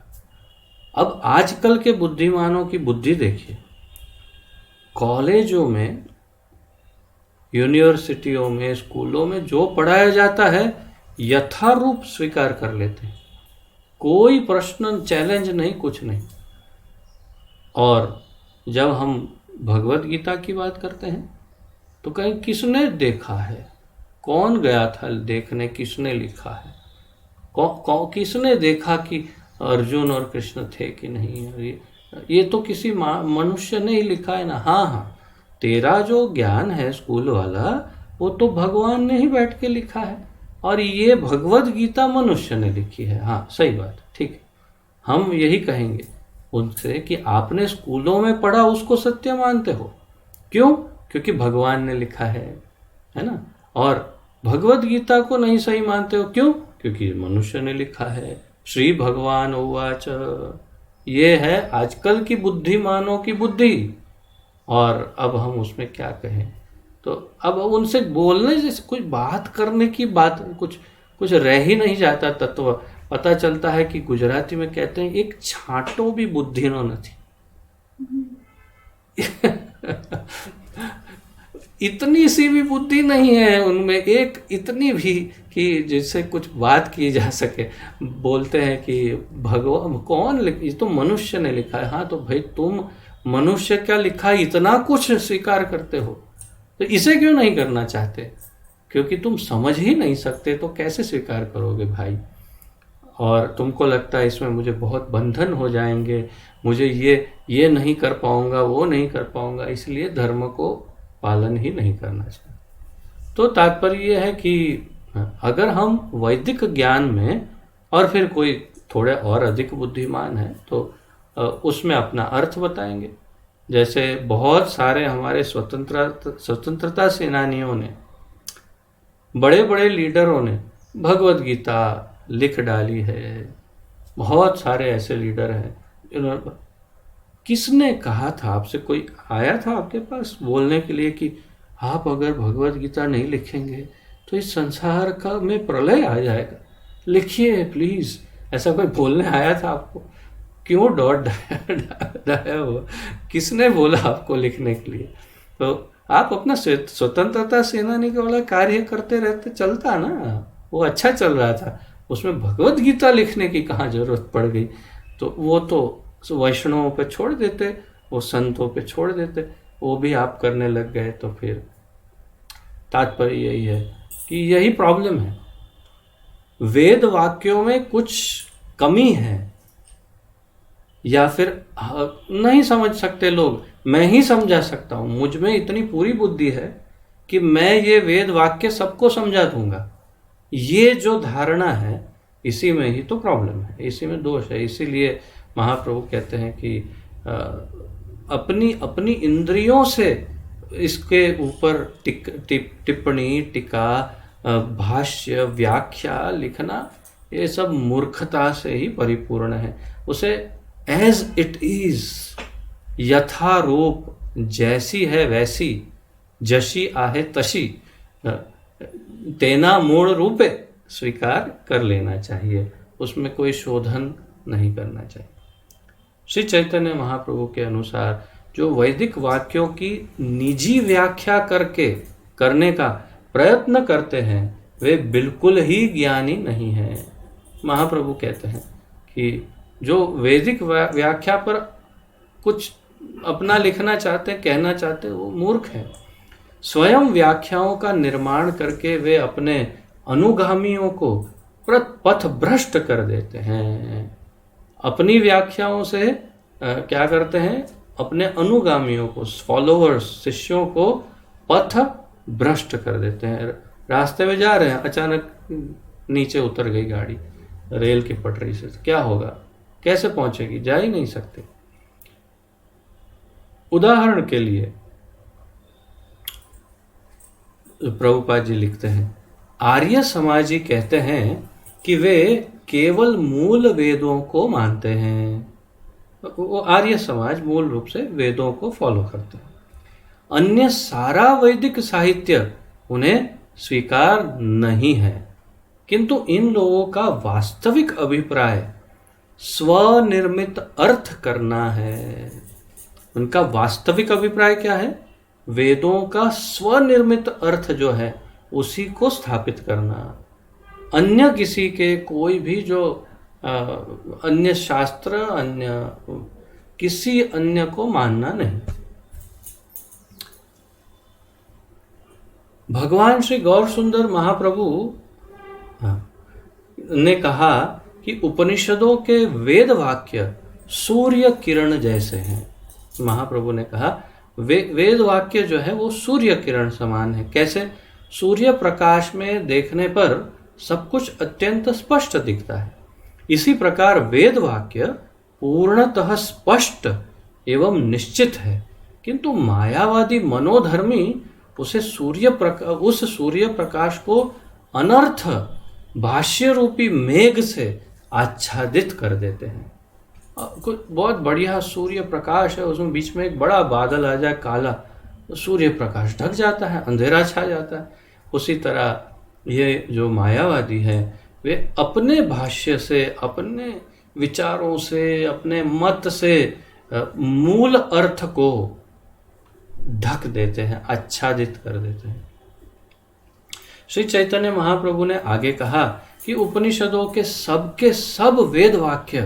Speaker 1: अब आजकल के बुद्धिमानों की बुद्धि देखिए, कॉलेजों में, यूनिवर्सिटियों में, स्कूलों में जो पढ़ाया जाता है यथारूप स्वीकार कर लेते हैं, कोई प्रश्न, चैलेंज नहीं, कुछ नहीं। और जब हम भगवत गीता की बात करते हैं तो कहीं किसने देखा है, कौन गया था देखने, किसने लिखा है, किसने देखा कि अर्जुन और कृष्ण थे कि नहीं, ये तो किसी मनुष्य ने ही लिखा है ना। हाँ, तेरा जो ज्ञान है स्कूल वाला, वो तो भगवान ने ही बैठ के लिखा है, और ये भगवत गीता मनुष्य ने लिखी है। हाँ, सही बात, ठीक है। हम यही कहेंगे उनसे कि आपने स्कूलों में पढ़ा, उसको सत्य मानते हो, क्यों? क्योंकि भगवान ने लिखा है ना। और भगवत गीता को नहीं सही मानते हो, क्यों? क्योंकि मनुष्य ने लिखा है। श्री भगवान उवाच, ये है आजकल की बुद्धिमानों की बुद्धि। और अब हम उसमें क्या कहें? तो अब उनसे बोलने से, कुछ बात करने की बात, कुछ रह ही नहीं जाता तत्व। पता चलता है कि गुजराती में कहते हैं, एक छांटो भी बुद्धि नो नहीं। इतनी सी भी बुद्धि नहीं है उनमें, एक इतनी भी कि जिससे कुछ बात की जा सके। बोलते हैं कि भगवान कौन ये तो मनुष्य ने लिखा है। हाँ तो भाई तुम मनुष्य क्या लिखा है इतना कुछ स्वीकार करते हो, तो इसे क्यों नहीं करना चाहते? क्योंकि तुम समझ ही नहीं सकते तो कैसे स्वीकार करोगे भाई। और तुमको लगता है इसमें मुझे बहुत बंधन हो जाएंगे, मुझे ये नहीं कर पाऊंगा, वो नहीं कर पाऊंगा, इसलिए धर्म को पालन ही नहीं करना चाहिए। तो तात्पर्य यह है कि अगर हम वैदिक ज्ञान में और फिर कोई थोड़े और अधिक बुद्धिमान है तो उसमें अपना अर्थ बताएंगे। जैसे बहुत सारे हमारे स्वतंत्रता सेनानियों ने, बड़े बड़े लीडरों ने भगवत गीता लिख डाली है। बहुत सारे ऐसे लीडर हैं। किसने कहा था आपसे, कोई आया था आपके पास बोलने के लिए कि आप अगर भगवत गीता नहीं लिखेंगे तो इस संसार का में प्रलय आ जाएगा, लिखिए प्लीज? ऐसा कोई बोलने आया था आपको? क्यों डॉट डाया हुआ? किसने बोला आपको लिखने के लिए? तो आप अपना स्वतंत्रता सेनानी का वाला कार्य करते रहते, चलता ना, वो अच्छा चल रहा था, उसमें भगवत गीता लिखने की कहाँ जरूरत पड़ गई? तो वो तो वैष्णवों पे छोड़ देते, वो संतों पे छोड़ देते, वो भी आप करने लग गए। तो फिर तात्पर्य यही है कि यही प्रॉब्लम है, वेद वाक्यों में कुछ कमी है या फिर नहीं समझ सकते लोग। मैं ही समझा सकता हूं, मुझ में इतनी पूरी बुद्धि है कि मैं ये वेद वाक्य सबको समझा दूंगा। ये जो धारणा है इसी में ही तो प्रॉब्लम है, इसी में दोष है। इसीलिए महाप्रभु कहते हैं कि अपनी अपनी इंद्रियों से इसके ऊपर टिप्पणी, टीका, भाष्य, व्याख्या लिखना, ये सब मूर्खता से ही परिपूर्ण है। उसे एज इट इज, यथारूप, जैसी है वैसी, जशी आहे तशी, तेना मूल रूपे स्वीकार कर लेना चाहिए, उसमें कोई शोधन नहीं करना चाहिए। श्री चैतन्य महाप्रभु के अनुसार जो वैदिक वाक्यों की निजी व्याख्या करने का प्रयत्न करते हैं वे बिल्कुल ही ज्ञानी नहीं हैं। महाप्रभु कहते हैं कि जो वैदिक व्याख्या पर कुछ अपना लिखना चाहते हैं, कहना चाहते हैं, वो मूर्ख है। स्वयं व्याख्याओं का निर्माण करके वे अपने अनुगामियों को पथ भ्रष्ट कर देते हैं। अपनी व्याख्याओं से क्या करते हैं? अपने अनुगामियों को, फॉलोअर्स, शिष्यों को पथ भ्रष्ट कर देते हैं। रास्ते में जा रहे हैं, अचानक नीचे उतर गई गाड़ी रेल की पटरी से, क्या होगा? कैसे पहुंचेगी? जा ही नहीं सकते। उदाहरण के लिए प्रभुपाद जी लिखते हैं, आर्य समाजी कहते हैं कि वे केवल मूल वेदों को मानते हैं। वो आर्य समाज मूल रूप से वेदों को फॉलो करते हैं। अन्य सारा वैदिक साहित्य उन्हें स्वीकार नहीं है। किंतु इन लोगों का वास्तविक अभिप्राय स्वनिर्मित अर्थ करना है। उनका वास्तविक अभिप्राय क्या है? वेदों का स्वनिर्मित अर्थ जो है उसी को स्थापित करना। अन्य किसी के कोई भी जो अन्य शास्त्र, अन्य किसी अन्य को मानना नहीं। भगवान श्री गौर सुंदर महाप्रभु ने कहा कि उपनिषदों के वेद वाक्य सूर्य किरण जैसे हैं। महाप्रभु ने कहा वेद वाक्य जो है वो सूर्य किरण समान है। कैसे? सूर्य प्रकाश में देखने पर सब कुछ अत्यंत स्पष्ट दिखता है। इसी प्रकार वेद वाक्य पूर्णतः स्पष्ट एवं निश्चित है, किंतु मायावादी मनोधर्मी उस सूर्य प्रकाश को अनर्थ भाष्य रूपी मेघ से आच्छादित कर देते हैं। कुछ बहुत बढ़िया सूर्य प्रकाश है, उसमें बीच में एक बड़ा बादल आ जाए काला, तो सूर्य प्रकाश ढक जाता है, अंधेरा छा जाता है। उसी तरह ये जो मायावादी है वे अपने भाष्य से, अपने विचारों से, अपने मत से मूल अर्थ को ढक देते हैं, आच्छादित कर देते हैं। श्री चैतन्य महाप्रभु ने आगे कहा कि उपनिषदों के सब वेद वाक्य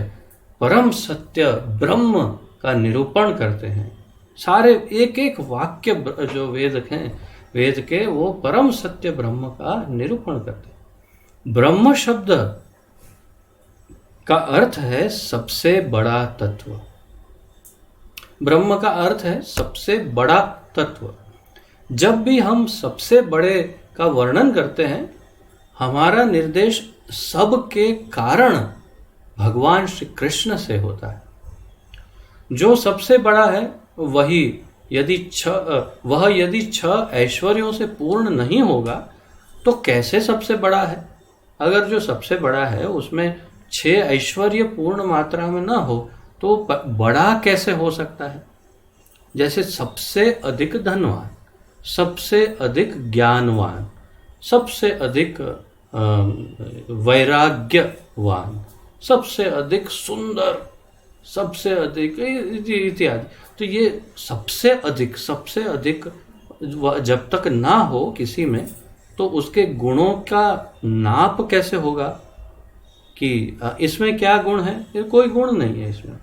Speaker 1: परम सत्य ब्रह्म का निरूपण करते हैं। सारे एक एक वाक्य जो वेद हैं, वेद के, वो परम सत्य ब्रह्म का निरूपण करते हैं। ब्रह्म शब्द का अर्थ है सबसे बड़ा तत्व। ब्रह्म का अर्थ है सबसे बड़ा तत्व। जब भी हम सबसे बड़े का वर्णन करते हैं, हमारा निर्देश सबके कारण भगवान श्री कृष्ण से होता है। जो सबसे बड़ा है वह यदि 6 ऐश्वर्यों से पूर्ण नहीं होगा तो कैसे सबसे बड़ा है? अगर जो सबसे बड़ा है उसमें 6 ऐश्वर्य पूर्ण मात्रा में ना हो तो बड़ा कैसे हो सकता है? जैसे सबसे अधिक धनवान, सबसे अधिक ज्ञानवान, सबसे अधिक वैराग्यवान, सबसे अधिक सुंदर, सबसे अधिक इत्यादि। तो ये सबसे अधिक जब तक ना हो किसी में, तो उसके गुणों का नाप कैसे होगा कि इसमें क्या गुण है? ये कोई गुण नहीं है इसमें।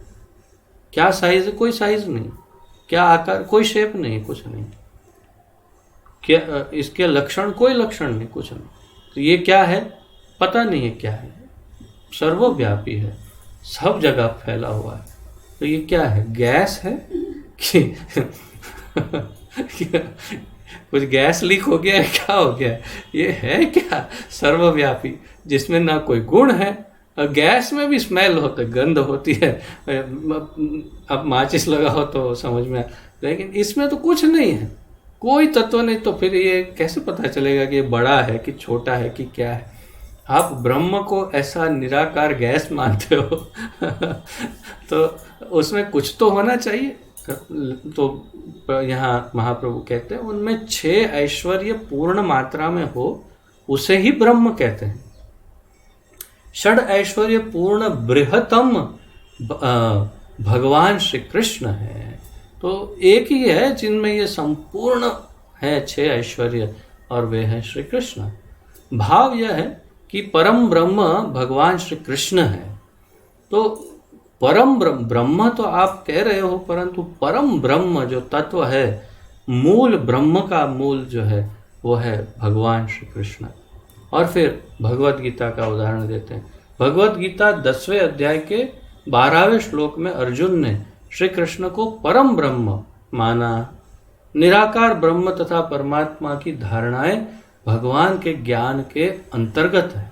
Speaker 1: क्या साइज है? कोई साइज नहीं। क्या आकार? कोई शेप नहीं, कुछ नहीं। क्या इसके लक्षण? कोई लक्षण नहीं, कुछ नहीं। तो ये क्या है? पता नहीं है क्या है। सर्वव्यापी है, सब जगह फैला हुआ है। तो ये क्या है? गैस है कि कुछ गैस लीक हो गया है? क्या हो गया है? ये है क्या? सर्वव्यापी, जिसमें ना कोई गुण है। गैस में भी स्मेल होता है, गंध होती है। अब माचिस लगा हो तो समझ में, लेकिन इसमें तो कुछ नहीं है, कोई तत्व नहीं। तो फिर ये कैसे पता चलेगा कि ये बड़ा है कि छोटा है कि क्या है? आप ब्रह्म को ऐसा निराकार गैस मानते हो तो उसमें कुछ तो होना चाहिए। तो यहाँ महाप्रभु कहते हैं उनमें 6 ऐश्वर्य पूर्ण मात्रा में हो, उसे ही ब्रह्म कहते हैं। 6 ऐश्वर्य पूर्ण बृहत्तम भगवान श्री कृष्ण है। तो एक ही है जिनमें ये संपूर्ण है 6 ऐश्वर्य, और वे हैं श्री कृष्ण। भाव यह है कि परम ब्रह्म भगवान श्री कृष्ण है। तो परम ब्रह्म तो आप कह रहे हो, परंतु परम ब्रह्म जो तत्व है, मूल ब्रह्म का मूल जो है वो है भगवान श्री कृष्ण। और फिर भगवत गीता का उदाहरण देते हैं। भगवत गीता 10वें अध्याय के 12वें श्लोक में अर्जुन ने श्री कृष्ण को परम ब्रह्म माना। निराकार ब्रह्म तथा परमात्मा की धारणाएं भगवान के ज्ञान के अंतर्गत है।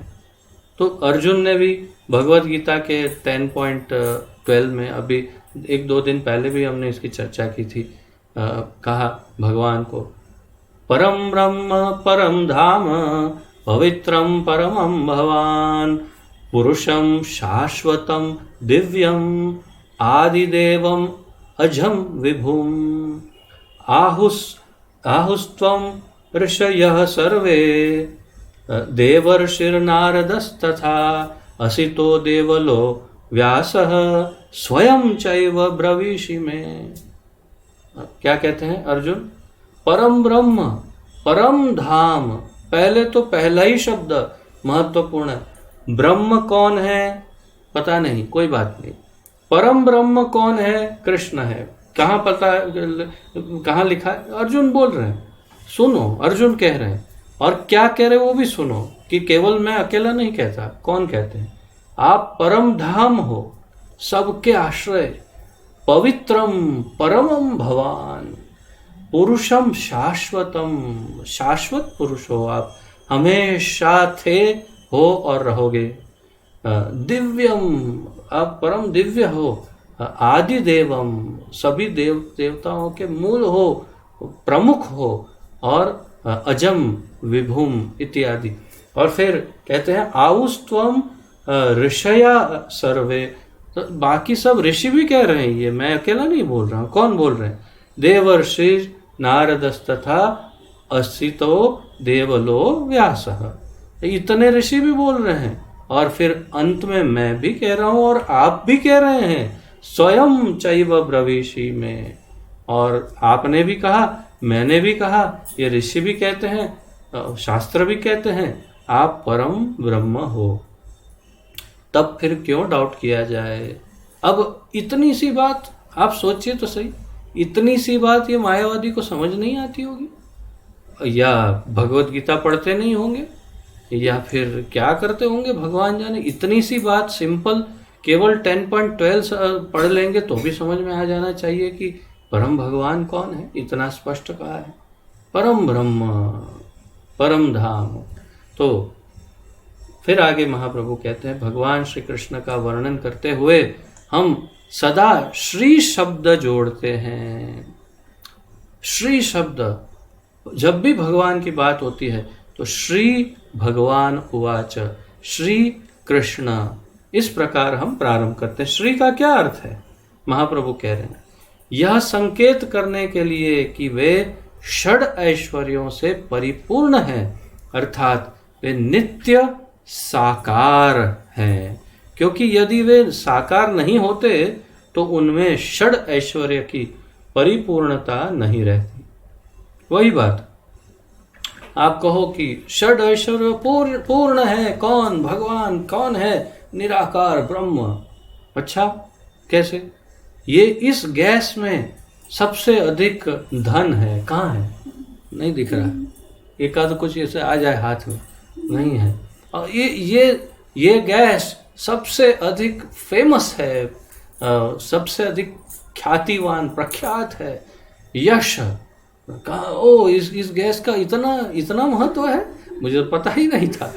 Speaker 1: तो अर्जुन ने भी भगवत गीता के 10.12 में, अभी 1-2 दिन पहले भी हमने इसकी चर्चा की थी, कहा भगवान को परम ब्रह्म परम धाम पवित्रम परमं भवान पुरुषम शाश्वतम दिव्यम आदिदेवम अजम विभुम आहुस्त्वं ऋषयः सर्वे देवर्षिर्नारदस्तथा असितो देवलो व्यासः स्वयं चैव ब्रवीषि में। क्या कहते हैं अर्जुन? परम ब्रह्म परम धाम। पहले तो पहला ही शब्द महत्वपूर्ण है। ब्रह्म कौन है? पता नहीं, कोई बात नहीं। परम ब्रह्म कौन है? कृष्ण है। कहाँ पता है? कहाँ लिखा है? अर्जुन बोल रहे हैं, सुनो। अर्जुन कह रहे हैं, और क्या कह रहे हैं वो भी सुनो, कि केवल मैं अकेला नहीं कहता। कौन कहते हैं? आप परम धाम हो, सबके आश्रय, पवित्रम परमम भवान, पुरुषम शाश्वतम, शाश्वत पुरुष हो आप, हमेशा थे, हो और रहोगे। दिव्यम, आप परम दिव्य हो। आदि देवम, सभी देवताओं के मूल हो, प्रमुख हो। और अजम विभुम इत्यादि। और फिर कहते हैं आउस्त्वम ऋषया सर्वे। तो बाकी सब ऋषि भी कह रहे हैं, ये मैं अकेला नहीं बोल रहा हूँ। कौन बोल रहे हैं? देवर्षि नारदस्तथा असितो देवलो व्यासः। इतने ऋषि भी बोल रहे हैं। और फिर अंत में मैं भी कह रहा हूँ और आप भी कह रहे हैं, स्वयं चैव ब्रवीषि में। और आपने भी कहा, मैंने भी कहा, ये ऋषि भी कहते हैं, शास्त्र भी कहते हैं, आप परम ब्रह्म हो। तब फिर क्यों डाउट किया जाए? अब इतनी सी बात आप सोचिए तो सही, इतनी सी बात ये मायावादी को समझ नहीं आती होगी, या भगवत गीता पढ़ते नहीं होंगे, या फिर क्या करते होंगे भगवान जाने। इतनी सी बात सिंपल, केवल 10.12 पढ़ लेंगे तो भी समझ में आ जाना चाहिए कि परम भगवान कौन है। इतना स्पष्ट कहा है, परम ब्रह्म, परम धाम। तो फिर आगे महाप्रभु कहते हैं, भगवान श्री कृष्ण का वर्णन करते हुए हम सदा श्री शब्द जोड़ते हैं। श्री शब्द, जब भी भगवान की बात होती है तो श्री भगवान उवाच, श्री कृष्ण, इस प्रकार हम प्रारंभ करते हैं। श्री का क्या अर्थ है? महाप्रभु कह रहे हैं, यह संकेत करने के लिए कि वे षड ऐश्वर्यों से परिपूर्ण हैं, अर्थात वे नित्य साकार हैं। क्योंकि यदि वे साकार नहीं होते तो उनमें षड ऐश्वर्य की परिपूर्णता नहीं रहती। वही बात, आप कहो कि षड ऐश्वर्य पूर्ण है, कौन? भगवान कौन है? निराकार ब्रह्म। अच्छा, कैसे? ये इस गैस में सबसे अधिक धन है, कहाँ है? नहीं दिख रहा है, एक आध कुछ ऐसे आ जाए हाथ में, नहीं है। और ये गैस सबसे अधिक फेमस है, सबसे अधिक ख्यातिवान, प्रख्यात है, यश। कहा, ओ इस गैस का इतना महत्व है, मुझे तो पता ही नहीं था।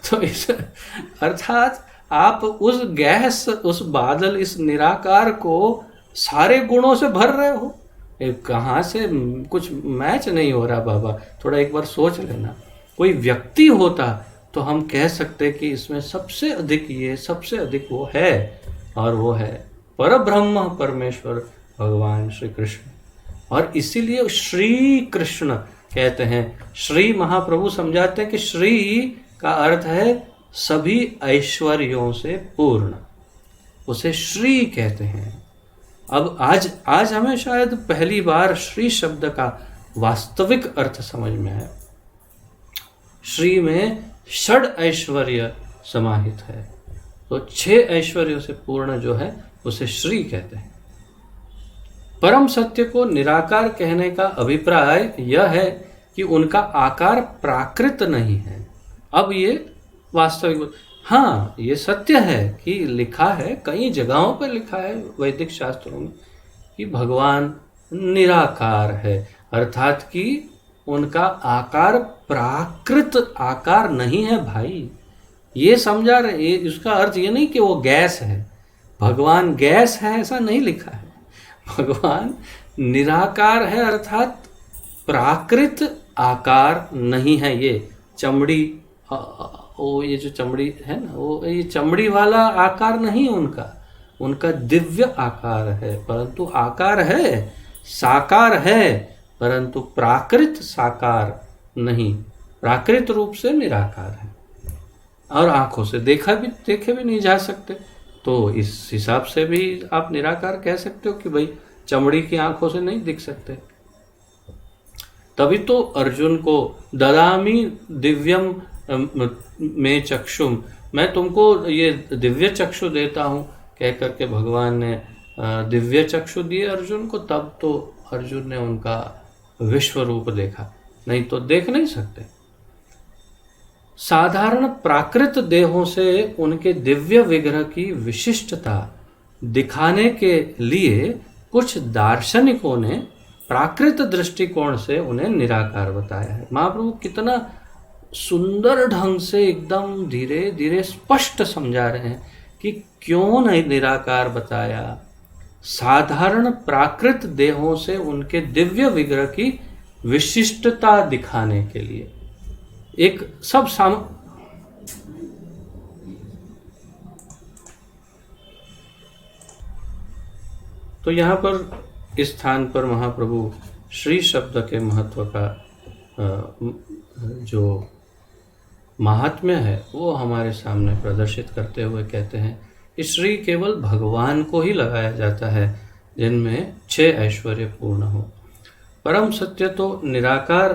Speaker 1: तो इस अर्थात आप उस गैस, उस बादल, इस निराकार को सारे गुणों से भर रहे हो। कहाँ से? कुछ मैच नहीं हो रहा बाबा, थोड़ा एक बार सोच लेना। कोई व्यक्ति होता तो हम कह सकते कि इसमें सबसे अधिक ये, सबसे अधिक वो है, और वो है परब्रह्म परमेश्वर भगवान श्री कृष्ण। और इसीलिए श्री कृष्ण कहते हैं। श्री महाप्रभु समझाते हैं कि श्री का अर्थ है सभी ऐश्वर्यों से पूर्ण, उसे श्री कहते हैं। अब आज हमें शायद पहली बार श्री शब्द का वास्तविक अर्थ समझ में आया। श्री में षड ऐश्वर्य समाहित है, तो 6 ऐश्वर्यों से पूर्ण जो है उसे श्री कहते हैं। परम सत्य को निराकार कहने का अभिप्राय यह है कि उनका आकार प्राकृत नहीं है। अब ये वास्तविक, हाँ ये सत्य है कि लिखा है, कई जगहों पर लिखा है वैदिक शास्त्रों में कि भगवान निराकार है, अर्थात कि उनका आकार प्राकृत आकार नहीं है भाई। ये समझा रहे, ये इसका अर्थ ये नहीं कि वो गैस है, भगवान गैस है, ऐसा नहीं लिखा है। भगवान निराकार है, अर्थात प्राकृत आकार नहीं है। ये चमड़ी, वो ये जो चमड़ी है ना, वो ये चमड़ी वाला आकार नहीं उनका दिव्य आकार है, परंतु आकार है, साकार है, परंतु प्राकृत साकार नहीं, प्राकृत रूप से निराकार है और आंखों से देखे भी नहीं जा सकते। तो इस हिसाब से भी आप निराकार कह सकते हो कि भाई चमड़ी की आंखों से नहीं दिख सकते। तभी तो अर्जुन को ददामी दिव्यम में चक्षुम, मैं तुमको ये दिव्य चक्षु देता हूँ कह करके भगवान ने दिव्य चक्षु दिए अर्जुन को। तब तो अर्जुन ने उनका विश्व रूप देखा, नहीं तो देख नहीं सकते। साधारण प्राकृत देहों से उनके दिव्य विग्रह की विशिष्टता दिखाने के लिए कुछ दार्शनिकों ने प्राकृत दृष्टिकोण से उन्हें निराकार बताया है। महाप्रभु कितना सुंदर ढंग से एकदम धीरे धीरे स्पष्ट समझा रहे हैं कि क्यों नहीं निराकार बताया। साधारण प्राकृत देहों से उनके दिव्य विग्रह की विशिष्टता दिखाने के लिए एक सब तो यहाँ पर इस स्थान पर महाप्रभु श्री शब्द के महत्व का जो महात्म्य है वो हमारे सामने प्रदर्शित करते हुए कहते हैं कि श्री केवल भगवान को ही लगाया जाता है, जिनमें 6 ऐश्वर्य पूर्ण हो। परम सत्य तो निराकार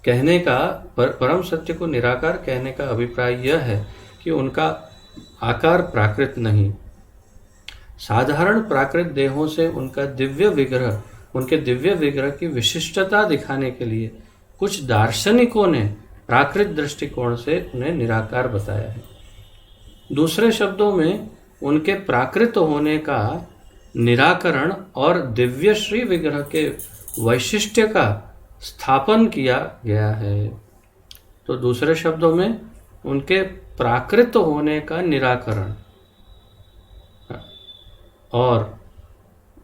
Speaker 1: कहने का परम सत्य को निराकार कहने का अभिप्राय यह है कि उनका आकार प्राकृत नहीं। साधारण प्राकृत देहों से उनके दिव्य विग्रह की विशिष्टता दिखाने के लिए कुछ दार्शनिकों ने प्राकृत दृष्टिकोण से उन्हें निराकार बताया है। दूसरे शब्दों में उनके प्राकृत होने का निराकरण और दिव्य श्री विग्रह के वैशिष्ट्य का स्थापन किया गया है। तो दूसरे शब्दों में उनके प्राकृत होने का निराकरण और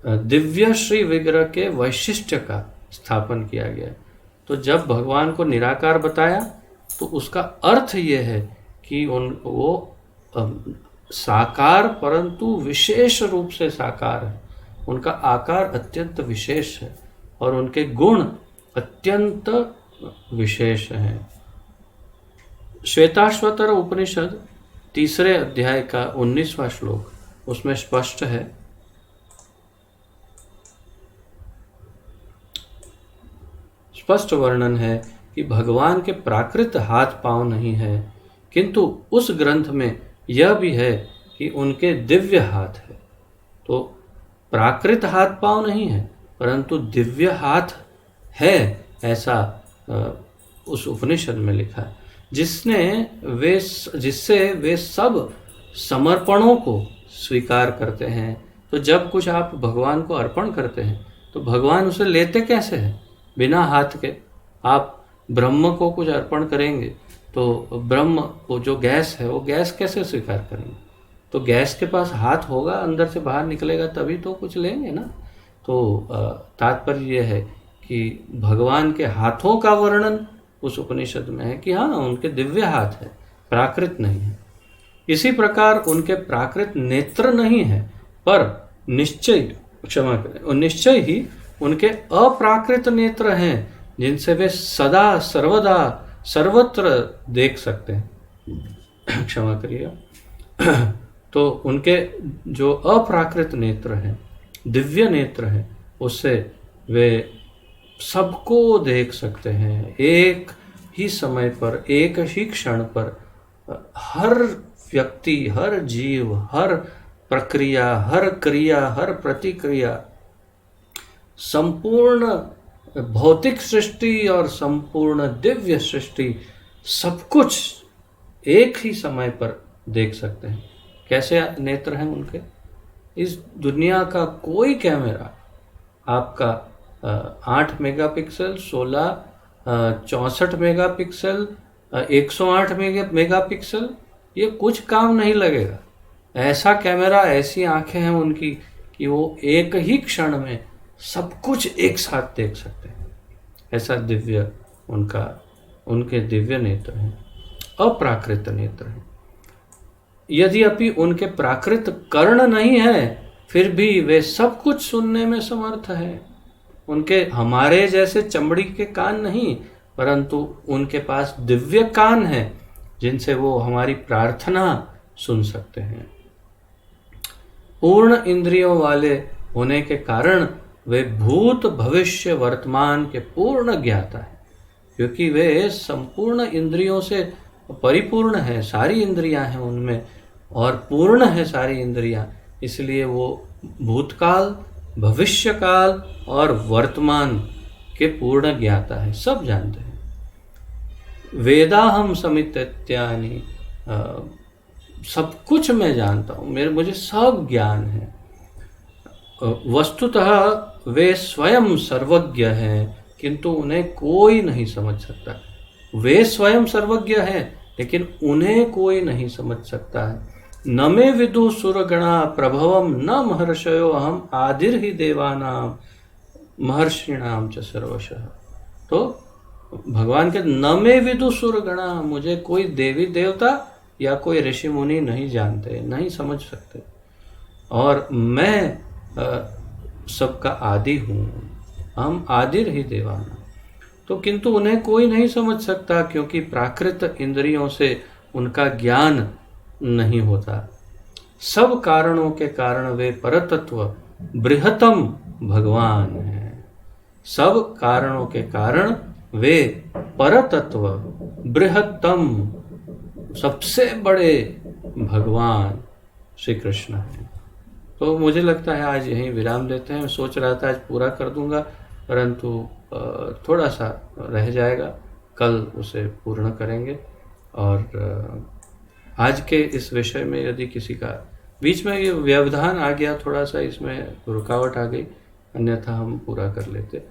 Speaker 1: दिव्य श्री विग्रह के वैशिष्ट्य का स्थापन किया गया। तो जब भगवान को निराकार बताया तो उसका अर्थ ये है कि वो साकार परंतु विशेष रूप से साकार है। उनका आकार अत्यंत विशेष है और उनके गुण अत्यंत विशेष हैं। श्वेताश्वतर उपनिषद 3 अध्याय का 19वां श्लोक, उसमें स्पष्ट है, स्पष्ट वर्णन है कि भगवान के प्राकृत हाथ पांव नहीं है, किंतु उस ग्रंथ में यह भी है कि उनके दिव्य हाथ है। तो प्राकृत हाथ पांव नहीं है परंतु दिव्य हाथ है, ऐसा उस उपनिषद में लिखा है, जिससे वे सब समर्पणों को स्वीकार करते हैं। तो जब कुछ आप भगवान को अर्पण करते हैं तो भगवान उसे लेते कैसे हैं? बिना हाथ के। आप ब्रह्म को कुछ अर्पण करेंगे तो ब्रह्म वो जो गैस है वो गैस कैसे स्वीकार करेंगे? तो गैस के पास हाथ होगा, अंदर से बाहर निकलेगा तभी तो कुछ लेंगे ना। तो तात्पर्य यह है कि भगवान के हाथों का वर्णन उस उपनिषद में है कि हाँ उनके दिव्य हाथ है, प्राकृत नहीं है। इसी प्रकार उनके प्राकृत नेत्र नहीं है, पर निश्चय ही उनके अप्राकृत नेत्र हैं, जिनसे वे सदा सर्वदा सर्वत्र देख सकते हैं। क्षमा करिएगा। तो उनके जो अप्राकृत नेत्र हैं, दिव्य नेत्र हैं, उससे वे सबको देख सकते हैं। एक ही समय पर, एक ही क्षण पर हर व्यक्ति, हर जीव, हर प्रक्रिया, हर क्रिया, हर प्रतिक्रिया, संपूर्ण भौतिक सृष्टि और संपूर्ण दिव्य सृष्टि, सब कुछ एक ही समय पर देख सकते हैं। कैसे नेत्र हैं उनके? इस दुनिया का कोई कैमरा आपका 8 मेगापिक्सल, 16, 64 मेगापिक्सल, 108 मेगापिक्सल, ये कुछ काम नहीं लगेगा। ऐसा कैमरा, ऐसी आंखें हैं उनकी कि वो एक ही क्षण में सब कुछ एक साथ देख सकते हैं। ऐसा दिव्य उनके दिव्य नेत्र हैं, अप्राकृत नेत्र हैं। यद्यपि उनके प्राकृत कर्ण नहीं है, फिर भी वे सब कुछ सुनने में समर्थ है। उनके हमारे जैसे चमड़ी के कान नहीं, परंतु उनके पास दिव्य कान है, जिनसे वो हमारी प्रार्थना सुन सकते हैं। पूर्ण इंद्रियों वाले होने के कारण वे भूत, भविष्य, वर्तमान के पूर्ण ज्ञाता है, क्योंकि वे संपूर्ण इंद्रियों से परिपूर्ण है। सारी इंद्रियां हैं उनमें और पूर्ण है सारी इंद्रियां, इसलिए वो भूतकाल, भविष्यकाल और वर्तमान के पूर्ण ज्ञाता है, सब जानते हैं। वेदाहम समित्यानि, सब कुछ मैं जानता हूँ, मुझे सब ज्ञान है। वस्तुतः वे स्वयं सर्वज्ञ हैं, किंतु उन्हें कोई नहीं समझ सकता। वे स्वयं सर्वज्ञ हैं, लेकिन उन्हें कोई नहीं समझ सकता है। न मे विदु सुरगणा प्रभवम न महर्षयो अहम आदिर ही देवानाम महर्षिणाम च सर्वशः। तो भगवान के न मे विदु सुरगणा, मुझे कोई देवी देवता या कोई ऋषि मुनि नहीं जानते, नहीं समझ सकते, और मैं सबका आदि हूँ, हम आदिर ही देवाना। तो किंतु उन्हें कोई नहीं समझ सकता, क्योंकि प्राकृत इंद्रियों से उनका ज्ञान नहीं होता। सब कारणों के कारण वे परतत्व बृहत्तम भगवान हैं। सब कारणों के कारण वे परतत्व बृहत्तम सबसे बड़े भगवान श्री कृष्ण हैं। तो मुझे लगता है आज यहीं विराम देते हैं। मैं सोच रहा था आज पूरा कर दूंगा, परंतु थोड़ा सा रह जाएगा, कल उसे पूर्ण करेंगे। और आज के इस विषय में यदि किसी का बीच में ये व्यवधान आ गया, थोड़ा सा इसमें रुकावट आ गई, अन्यथा हम पूरा कर लेते।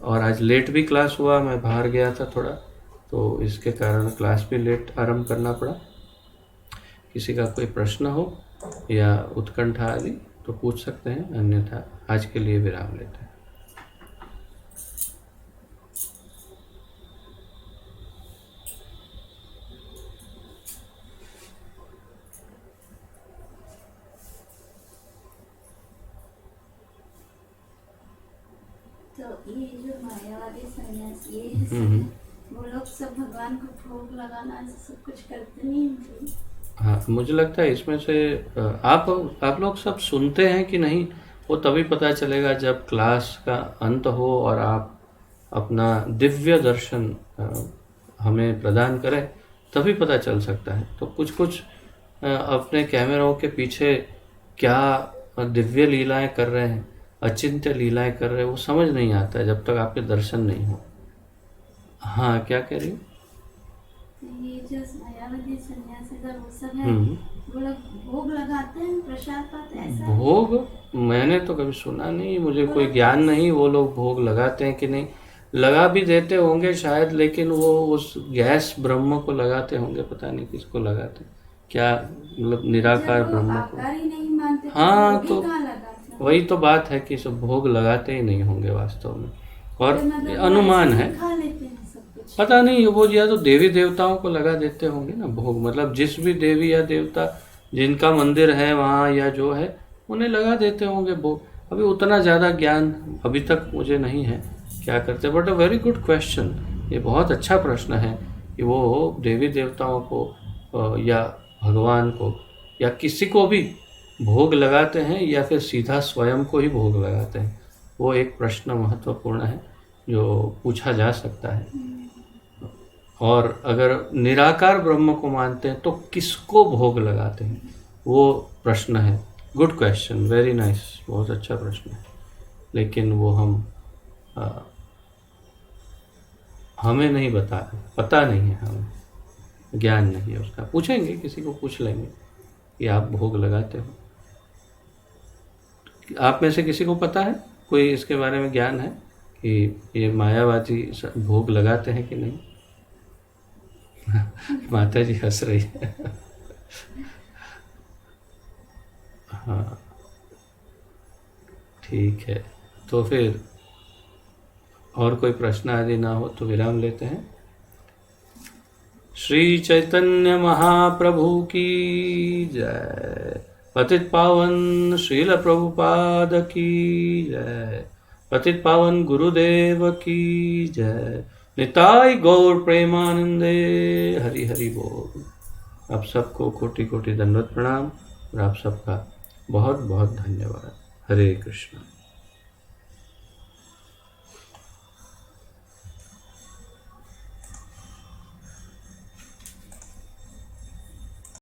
Speaker 1: और आज लेट भी क्लास हुआ, मैं बाहर गया था थोड़ा, तो इसके कारण क्लास भी लेट आरंभ करना पड़ा। किसी का कोई प्रश्न हो या उत्कंठा आदि तो पूछ सकते हैं, अन्यथा आज के लिए विराम लेते हैं।
Speaker 2: तो ये जो मायावादी सन्यासी है, वो लोग सब भगवान को भोग लगाना सब कुछ करते नहीं हैं।
Speaker 1: हाँ, मुझे लगता है इसमें से आप लोग सब सुनते हैं कि नहीं, वो तभी पता चलेगा जब क्लास का अंत हो और आप अपना दिव्य दर्शन हमें प्रदान करें, तभी पता चल सकता है। तो कुछ कुछ अपने कैमरों के पीछे क्या दिव्य लीलाएं कर रहे हैं, अचिंत्य लीलाएं कर रहे हैं, वो समझ नहीं आता है जब तक आपके दर्शन नहीं हो। हाँ, क्या कह रही हो?
Speaker 2: ये जो मायावादी सन्यासी वो सब है, वो लोग भोग लगाते हैं, प्रसाद पाते हैं, ऐसा?
Speaker 1: भोग मैंने तो कभी सुना नहीं, मुझे कोई ज्ञान नहीं वो लोग भोग लगाते हैं कि नहीं। लगा भी देते होंगे शायद, लेकिन वो उस गैस ब्रह्म को लगाते होंगे, पता नहीं किसको लगाते, क्या मतलब निराकार ब्रह्म को।
Speaker 2: नहीं मानते,
Speaker 1: हाँ, तो वही तो बात है कि सब भोग लगाते ही नहीं होंगे वास्तव में, और अनुमान है, पता नहीं। वो या तो देवी देवताओं को लगा देते होंगे ना भोग, मतलब जिस भी देवी या देवता जिनका मंदिर है वहाँ या जो है, उन्हें लगा देते होंगे भोग। अभी उतना ज़्यादा ज्ञान अभी तक मुझे नहीं है क्या करते, but a very good question. ये बहुत अच्छा प्रश्न है कि वो देवी देवताओं को या भगवान को या किसी को भी भोग लगाते हैं या फिर सीधा स्वयं को ही भोग लगाते हैं। वो एक प्रश्न महत्वपूर्ण है जो पूछा जा सकता है। और अगर निराकार ब्रह्म को मानते हैं तो किसको भोग लगाते हैं, वो प्रश्न है। गुड क्वेश्चन, वेरी नाइस, बहुत अच्छा प्रश्न है। लेकिन वो हमें नहीं पता नहीं है, हमें ज्ञान नहीं है उसका। पूछेंगे, किसी को पूछ लेंगे कि आप भोग लगाते हो। आप में से किसी को पता है, कोई इसके बारे में ज्ञान है कि ये मायावादी भोग लगाते हैं कि नहीं? माता जी हंस रही है। हाँ, ठीक है, तो फिर और कोई प्रश्न आदि ना हो तो विराम लेते हैं। श्री चैतन्य महाप्रभु की जय। पतित पावन श्रील प्रभुपाद की जय। पतित पावन गुरुदेव की जय। निताय गौर प्रेमानंदे। हरि हरि बोल। आप सबको कोटि कोटि दंडवत प्रणाम और आप सबका बहुत बहुत धन्यवाद। हरे कृष्ण।